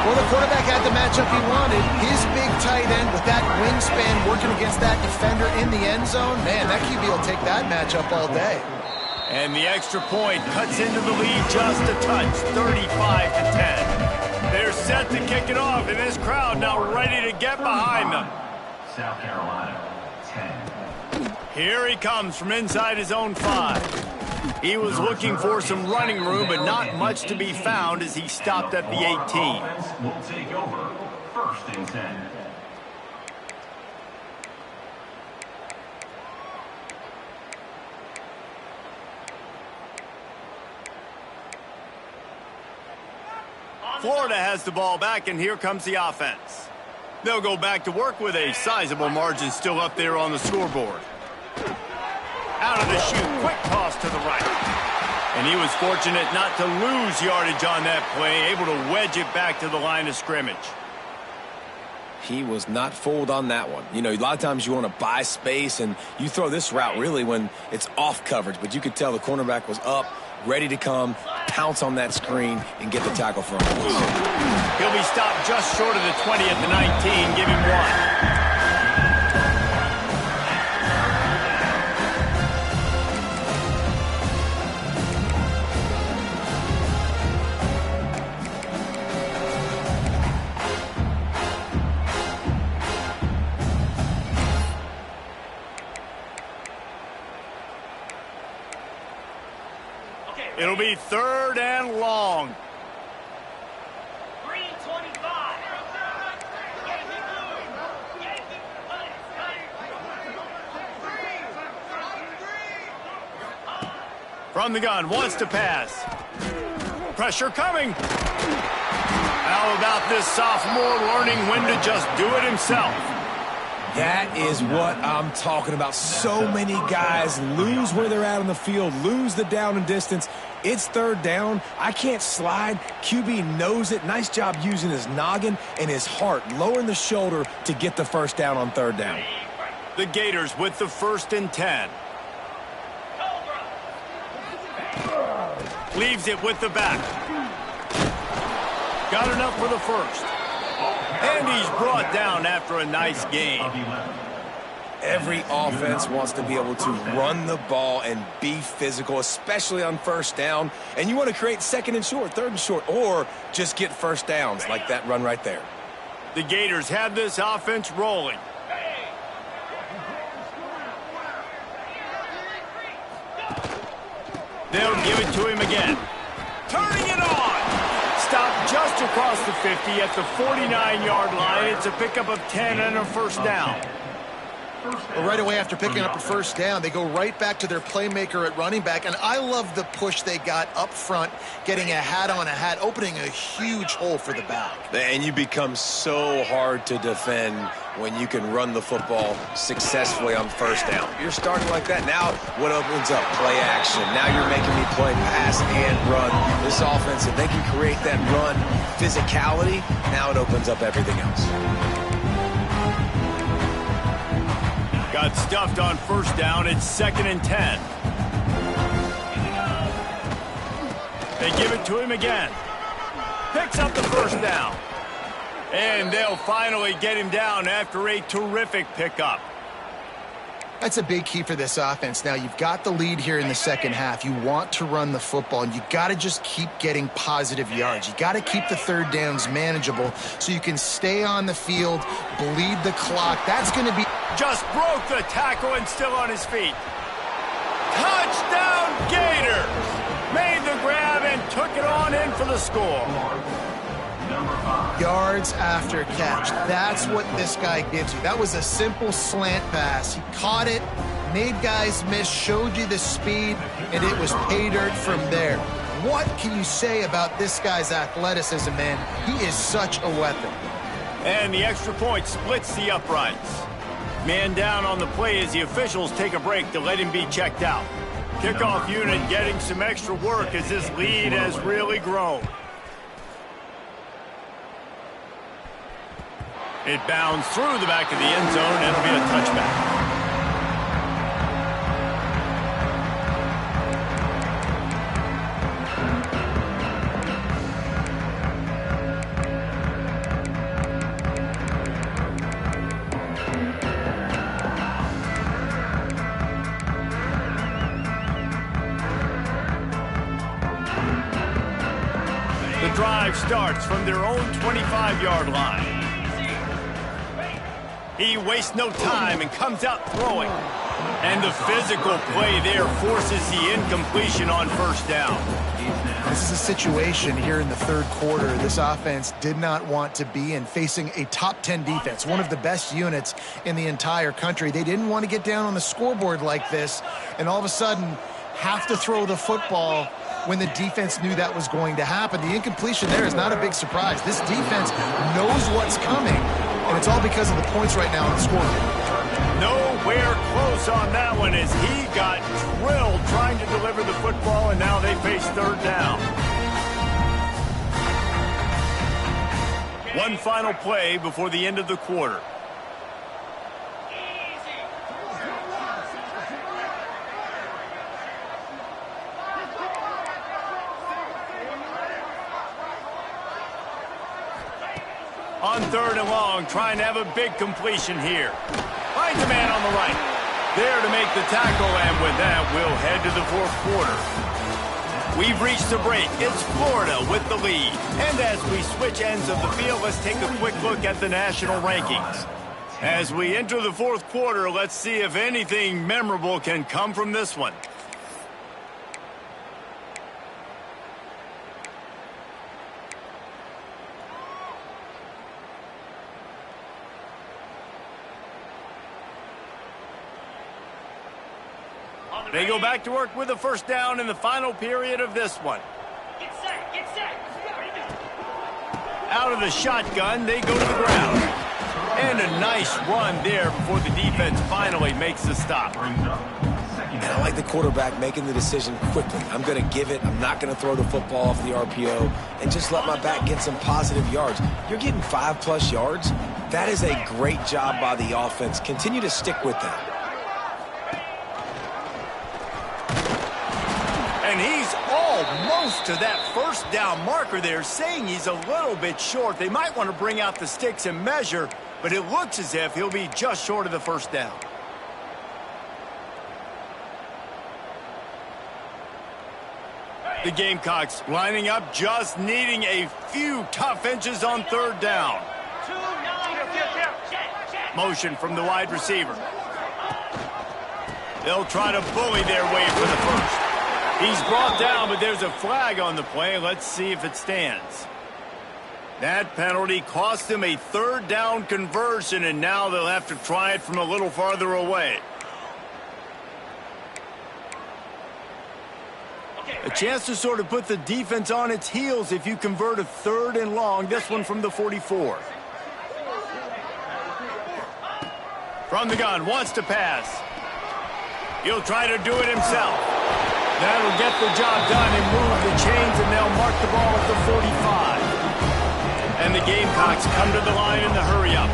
Well, the quarterback had the matchup he wanted. His big tight end with that wingspan working against that defender in the end zone. Man, that QB will take that matchup all day. And the extra point cuts into the lead just a touch, 35-10. They're set to kick it off, and this crowd now ready to get behind them. South Carolina, 10. Here he comes from inside his own 5. He was looking for some running room, but not much to be found as he stopped at the 18. Will take over first and 10. Florida has the ball back, and here comes the offense. They'll go back to work with a sizable margin still up there on the scoreboard. Out of the chute, quick toss to the right. And he was fortunate not to lose yardage on that play, able to wedge it back to the line of scrimmage. He was not fooled on that one. You know, a lot of times you want to buy space, and you throw this route really when it's off coverage. But you could tell the cornerback was up, ready to come, pounce on that screen, and get the tackle from him. He'll be stopped just short of the 20 at the 19. Give him 1. It'll be 3rd and long. 3:25. From the gun, wants to pass. Pressure coming. How about this sophomore learning when to just do it himself? That is what I'm talking about. So many guys lose where they're at on the field, lose the down and distance. It's 3rd down. I can't slide. QB knows it. Nice job using his noggin and his heart, lowering the shoulder to get the 1st down on 3rd down. The Gators with the 1st and 10. Leaves it with the back. Got enough for the 1st. And he's brought down after a nice gain. Every offense wants to be able to run the ball and be physical, especially on 1st down. And you want to create 2nd and short, 3rd and short, or just get 1st downs like that run right there. The Gators have this offense rolling. They'll give it to him again. Turning it on. Stopped just across the 50 at the 49-yard line. It's a pickup of 10 and a 1st down. Well, right away after picking up a 1st down, they go right back to their playmaker at running back. And I love the push they got up front, getting a hat on a hat, opening a huge hole for the back. And you become so hard to defend when you can run the football successfully on 1st down. You're starting like that. Now what opens up? Play action. Now you're making me play pass and run. This offense, if they can create that run physicality, now it opens up everything else. Got stuffed on 1st down. It's 2nd and 10. They give it to him again. Picks up the 1st down. And they'll finally get him down after a terrific pickup. That's a big key for this offense. Now, you've got the lead here in the 2nd half. You want to run the football, and you got to just keep getting positive yards. You got to keep the 3rd downs manageable so you can stay on the field, bleed the clock. That's going to be... Just broke the tackle and still on his feet. Touchdown Gators! Made the grab and took it on in for the score. Yards after catch. That's what this guy gives you. That was a simple slant pass. He caught it, made guys miss, showed you the speed, and it was pay dirt from there. What can you say about this guy's athleticism, man? He is such a weapon. And the extra point splits the uprights. Man down on the play as the officials take a break to let him be checked out. Kickoff unit getting some extra work as this lead has really grown. It bounds through the back of the end zone, and it'll be a touchback. The drive starts from their own 25-yard line. He wastes no time and comes out throwing. And the physical play there forces the incompletion on 1st down. This is a situation here in the 3rd quarter this offense did not want to be in, facing a top 10 defense, one of the best units in the entire country. They didn't want to get down on the scoreboard like this and all of a sudden have to throw the football when the defense knew that was going to happen. The incompletion there is not a big surprise. This defense knows what's coming, and it's all because of the points right now on the scoreboard. Nowhere close on that one as he got drilled trying to deliver the football, and now they face 3rd down. One final play before the end of the quarter. On 3rd and long, trying to have a big completion here. Finds a man on the right. There to make the tackle, and with that, we'll head to the 4th quarter. We've reached the break. It's Florida with the lead. And as we switch ends of the field, let's take a quick look at the national rankings. As we enter the 4th quarter, let's see if anything memorable can come from this one. They go back to work with a first down in the final period of this one. Get set, get set. Out of the shotgun, they go to the ground. And a nice run there before the defense finally makes the stop. And I like the quarterback making the decision quickly. I'm going to give it. I'm not going to throw the football off the RPO and just let my back get some positive yards. You're getting 5+ yards. That is a great job by the offense. Continue to stick with that. And he's almost to that first down marker there, saying he's a little bit short. They might want to bring out the sticks and measure, but it looks as if he'll be just short of the first down. The Gamecocks lining up, just needing a few tough inches on 3rd down. Motion from the wide receiver. They'll try to bully their way for the first. He's brought down, but there's a flag on the play. Let's see if it stands. That penalty cost them a 3rd down conversion, and now they'll have to try it from a little farther away. A chance to sort of put the defense on its heels if you convert a 3rd and long, this one from the 44. From the gun, wants to pass. He'll try to do it himself. That'll get the job done and move the chains, and they'll mark the ball at the 45. And the Gamecocks come to the line in the hurry-up.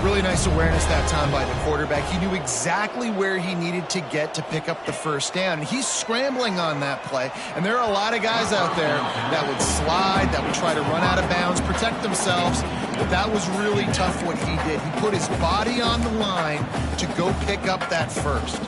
Really nice awareness that time by the quarterback. He knew exactly where he needed to get to pick up the first down. He's scrambling on that play, and there are a lot of guys out there that would slide, that would try to run out of bounds, protect themselves, but that was really tough what he did. He put his body on the line to go pick up that first.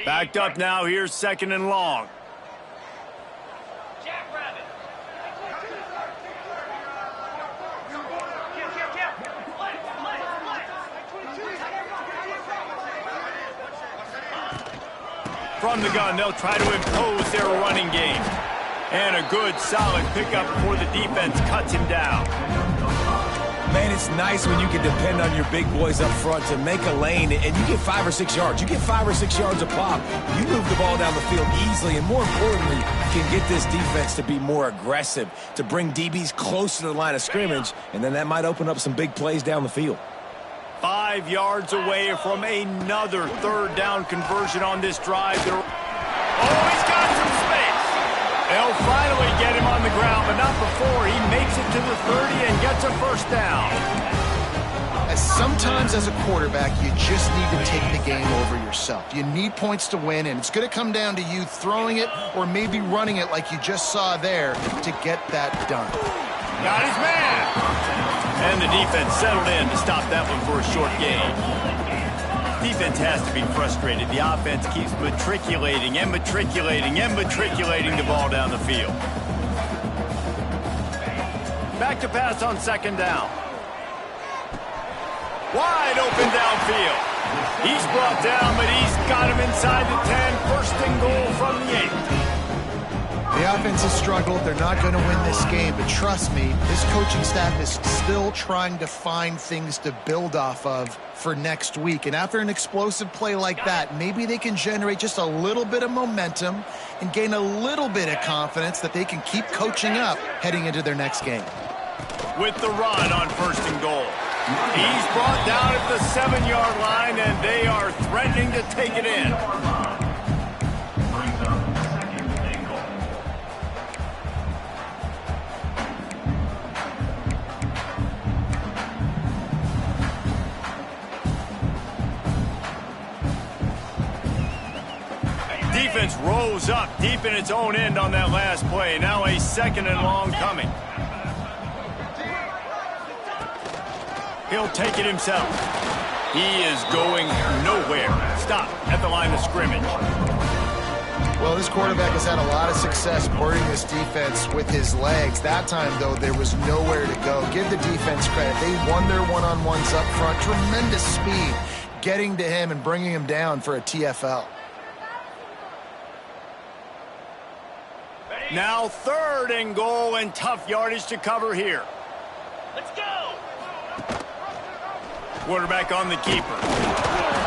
Backed up now. Here's 2nd and long. Jackrabbit. From the gun, they'll try to impose their running game. And a good, solid pickup before the defense cuts him down. Man, it's nice when you can depend on your big boys up front to make a lane, and you get 5 or 6 yards. You get 5 or 6 yards a pop. You move the ball down the field easily, and more importantly, can get this defense to be more aggressive, to bring DBs closer to the line of scrimmage, and then that might open up some big plays down the field. 5 yards away from another 3rd down conversion on this drive. Oh, he's got some space. They'll finally get him on the ground, but not before he makes it to the 30 and gets a 1st down. Sometimes as a quarterback, you just need to take the game over yourself. You need points to win, and it's going to come down to you throwing it or maybe running it like you just saw there to get that done. Got his man. And the defense settled in to stop that one for a short gain. Defense has to be frustrated. The offense keeps matriculating and matriculating and matriculating the ball down the field. Back to pass on 2nd down. Wide open downfield. He's brought down, but he's got him inside the 10. 1st and goal from the 8. The offense has struggled. They're not going to win this game, but trust me, this coaching staff is still trying to find things to build off of for next week. And after an explosive play like that, maybe they can generate just a little bit of momentum and gain a little bit of confidence that they can keep coaching up heading into their next game. With the run on 1st and goal. He's brought down at the 7-yard line, and they are threatening to take it in. Defense rose up deep in its own end on that last play. Now a 2nd and long coming. He'll take it himself. He is going nowhere. Stop at the line of scrimmage. Well, this quarterback has had a lot of success boarding this defense with his legs. That time, though, there was nowhere to go. Give the defense credit. They won their one-on-ones up front. Tremendous speed getting to him and bringing him down for a TFL. Now 3rd and goal, and tough yardage to cover here. Let's go. Quarterback on the keeper.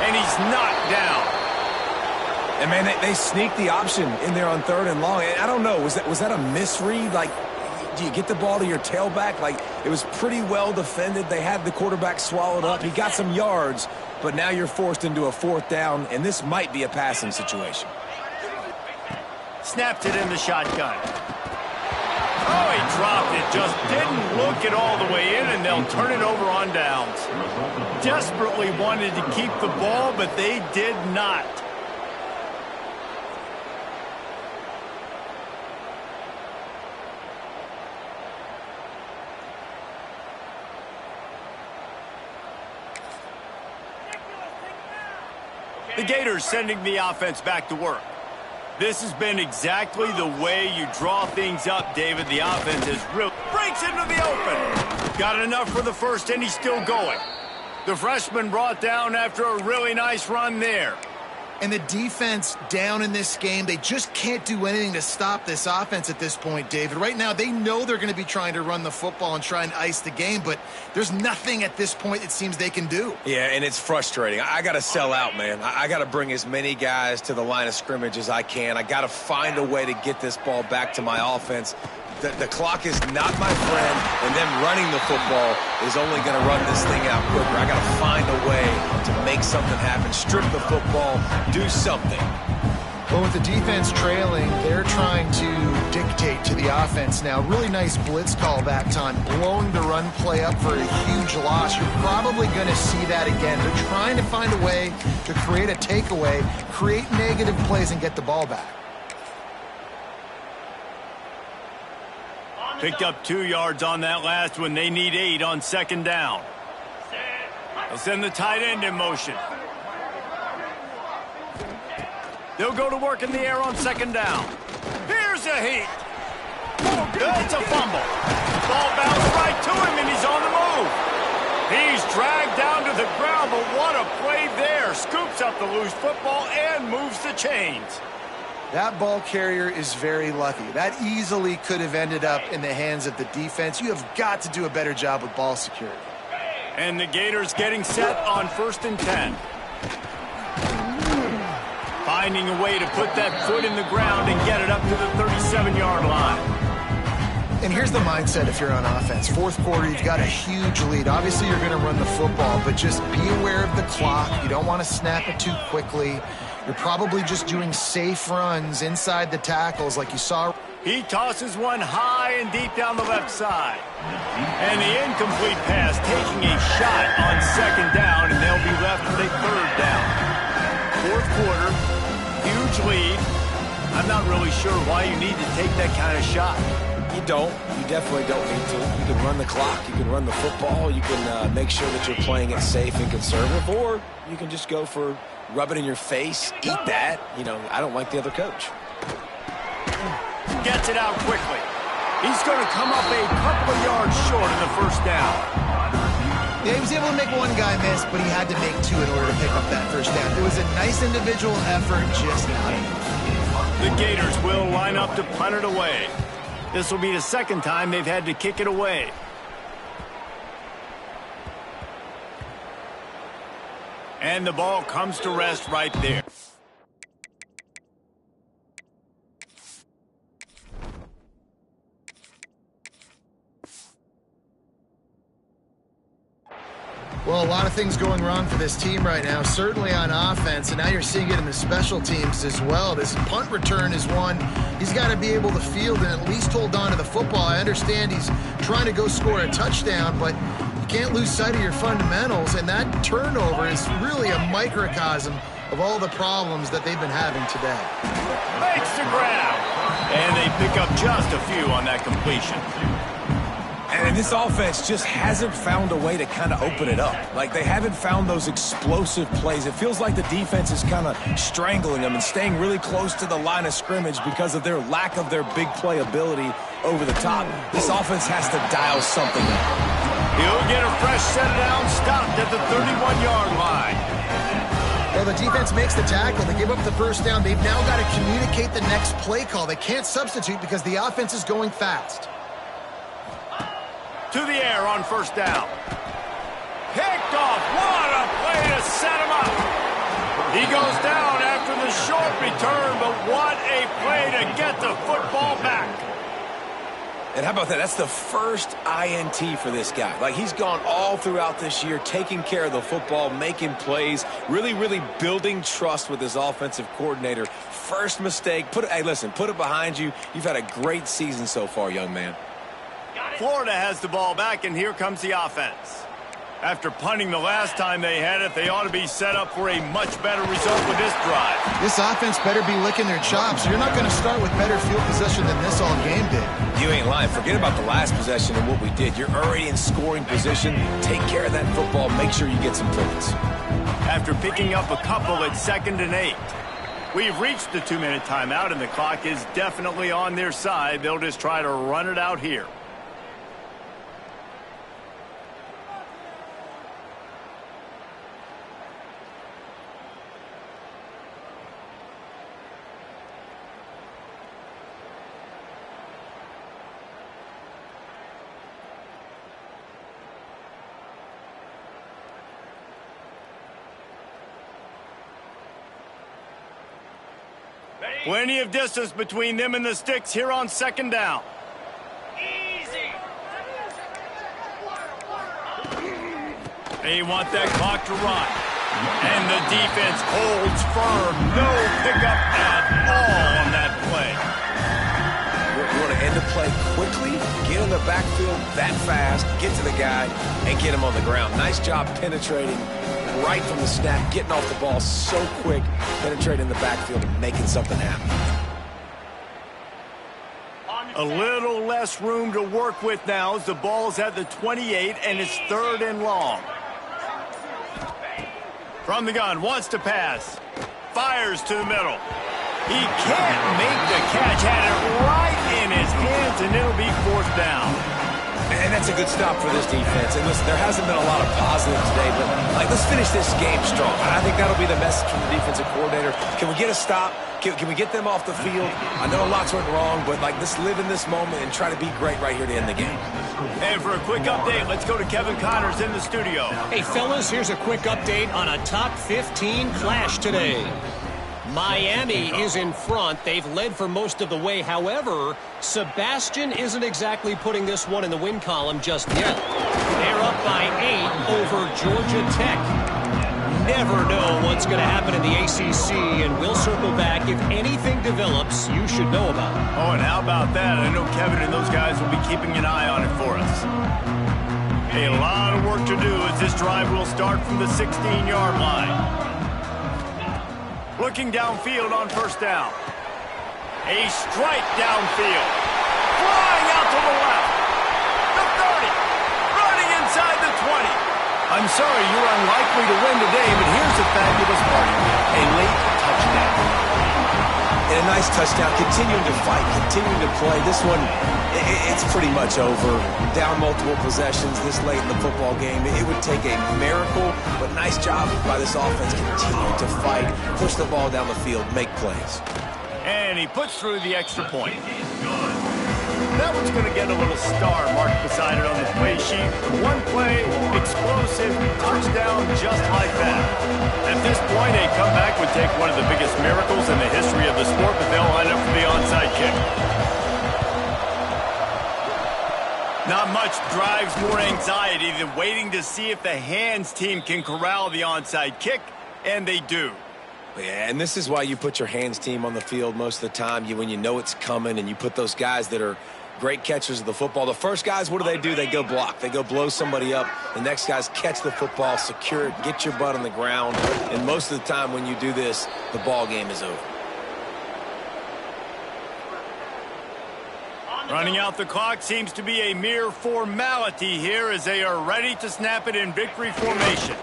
And he's knocked down. And, man, they sneaked the option in there on 3rd and long. And I don't know, was that a misread? Like, do you get the ball to your tailback? Like, it was pretty well defended. They had the quarterback swallowed up. He got some yards, but now you're forced into a 4th down, and this might be a passing situation. Snapped it in the shotgun. Oh, he dropped it. Just didn't look it all the way in, and they'll turn it over on downs. Desperately wanted to keep the ball, but they did not. The Gators sending the offense back to work. This has been exactly the way you draw things up, David. The offense is real. Breaks into the open. Got enough for the 1st, and he's still going. The freshman brought down after a really nice run there. And the defense down in this game, they just can't do anything to stop this offense at this point, David. Right now, they know they're going to be trying to run the football and try and ice the game, but there's nothing at this point it seems they can do. Yeah, and it's frustrating. I got to sell out, man. I got to bring as many guys to the line of scrimmage as I can. I got to find a way to get this ball back to my offense. The clock is not my friend, and them running the football is only going to run this thing out quicker. I got to find a way to make something happen, strip the football, do something. Well, with the defense trailing, they're trying to dictate to the offense now. Really nice blitz call that time, blowing the run play up for a huge loss. You're probably going to see that again. They're trying to find a way to create a takeaway, create negative plays, and get the ball back. Picked up 2 yards on that last one. They need 8 on 2nd down. They'll send the tight end in motion. They'll go to work in the air on second down. Here's a heat. It's a fumble. Ball bounced right to him, and he's on the move. He's dragged down to the ground, but what a play there. Scoops up the loose football and moves the chains. That ball carrier is very lucky. That easily could have ended up in the hands of the defense. You have got to do a better job with ball security. And the Gators getting set on 1st and 10. Finding a way to put that foot in the ground and get it up to the 37-yard line. And here's the mindset if you're on offense. 4th quarter, you've got a huge lead. Obviously, you're going to run the football, but just be aware of the clock. You don't want to snap it too quickly. You're probably just doing safe runs inside the tackles like you saw. He tosses one high and deep down the left side. And the incomplete pass taking a shot on 2nd down, and they'll be left with a 3rd down. 4th quarter, huge lead. I'm not really sure why you need to take that kind of shot. You don't. You definitely don't need to. You can run the clock. You can run the football. You can make sure that you're playing it safe and conservative, or you can just go for rub it in your face, eat that. You know, I don't like the other coach. Gets it out quickly. He's going to come up a couple of yards short of the 1st down. Yeah, he was able to make one guy miss, but he had to make 2 in order to pick up that 1st down. It was a nice individual effort, just not enough. The Gators will line up to punt it away. This will be the 2nd time they've had to kick it away. And the ball comes to rest right there. Well, a lot of things going wrong for this team right now, certainly on offense, and now you're seeing it in the special teams as well. This punt return is one he's got to be able to field and at least hold on to the football. I understand he's trying to go score a touchdown, but you can't lose sight of your fundamentals, and that turnover is really a microcosm of all the problems that they've been having today. Makes the grab, and they pick up just a few on that completion. And this offense just hasn't found a way to kind of open it up. Like, they haven't found those explosive plays. It feels like the defense is kind of strangling them and staying really close to the line of scrimmage because of their lack of their big play ability over the top. This offense has to dial something up. He'll get a fresh set down, stopped at the 31-yard line. Well, the defense makes the tackle. They give up the 1st down. They've now got to communicate the next play call. They can't substitute because the offense is going fast. To the air on 1st down. Picked off. What a play to set him up. He goes down after the short return, but what a play to get the football back. And how about that? That's the first INT for this guy. Like, he's gone all throughout this year, taking care of the football, making plays, really, really building trust with his offensive coordinator. First mistake. Hey, listen, put it behind you. You've had a great season so far, young man. Florida has the ball back, and here comes the offense. After punting the last time they had it, they ought to be set up for a much better result with this drive. This offense better be licking their chops. You're not going to start with better field possession than this all game did. You ain't lying. Forget about the last possession and what we did. You're already in scoring position. Take care of that football. Make sure you get some points. After picking up a couple at 2nd and 8. We've reached the 2-minute timeout, and the clock is definitely on their side. They'll just try to run it out here. Plenty of distance between them and the sticks here on 2nd down. Easy. They want that clock to run. And the defense holds firm. No pickup at all on that play. You want to end the play quickly, get in the backfield that fast, get to the guy, and get him on the ground. Nice job penetrating right from the snap, getting off the ball so quick, penetrating the backfield and making something happen. A little less room to work with now as the ball's at the 28 and it's 3rd and long. From the gun, wants to pass. Fires to the middle. He can't make the catch. Had it right in his hands, and it'll be fourth down. And that's a good stop for this defense. And listen, there hasn't been a lot of positive today, but let's finish this game strong. I think that'll be the message from the defensive coordinator. Can we get a stop? Can we get them off the field? I know lots went wrong, but let's live in this moment and try to be great right here to end the game. And for a quick update, let's go to Kevin Connors in the studio. Hey, fellas, here's a quick update on a top 15 clash today. Miami is in front. They've led for most of the way. However, Sebastian isn't exactly putting this one in the win column just yet. They're up by 8 over Georgia Tech. Never know what's going to happen in the ACC, and we'll circle back if anything develops you should know about. Oh, and how about that? I know Kevin and those guys will be keeping an eye on it for us. A lot of work to do as this drive will start from the 16-yard line. Looking downfield on first down. A strike downfield. Flying out to the left. The 30. Running inside the 20. I'm sorry you're unlikely to win today, but here's the fabulous part. A late touchdown. And a nice touchdown. Continuing to fight, continuing to play. This one, it's pretty much over. Down multiple possessions this late in the football game. It would take a miracle, but nice job by this offense continuing to fight, push the ball down the field, make plays. And he puts through the extra point. That one's going to get a little star marked beside it on the play sheet. One play, explosive, touchdown just like that. At this point, a comeback would take one of the biggest miracles in the history of the sport, but they'll line up for the onside kick. Not much drives more anxiety than waiting to see if the hands team can corral the onside kick, and they do. Yeah, and this is why you put your hands team on the field most of the time. When you know it's coming, and you put those guys that are great catchers of the football. The first guys, what do? They go block. They go blow somebody up. The next guys catch the football, secure it, get your butt on the ground. And most of the time when you do this, the ball game is over. Running out the clock seems to be a mere formality here as they are ready to snap it in victory formation.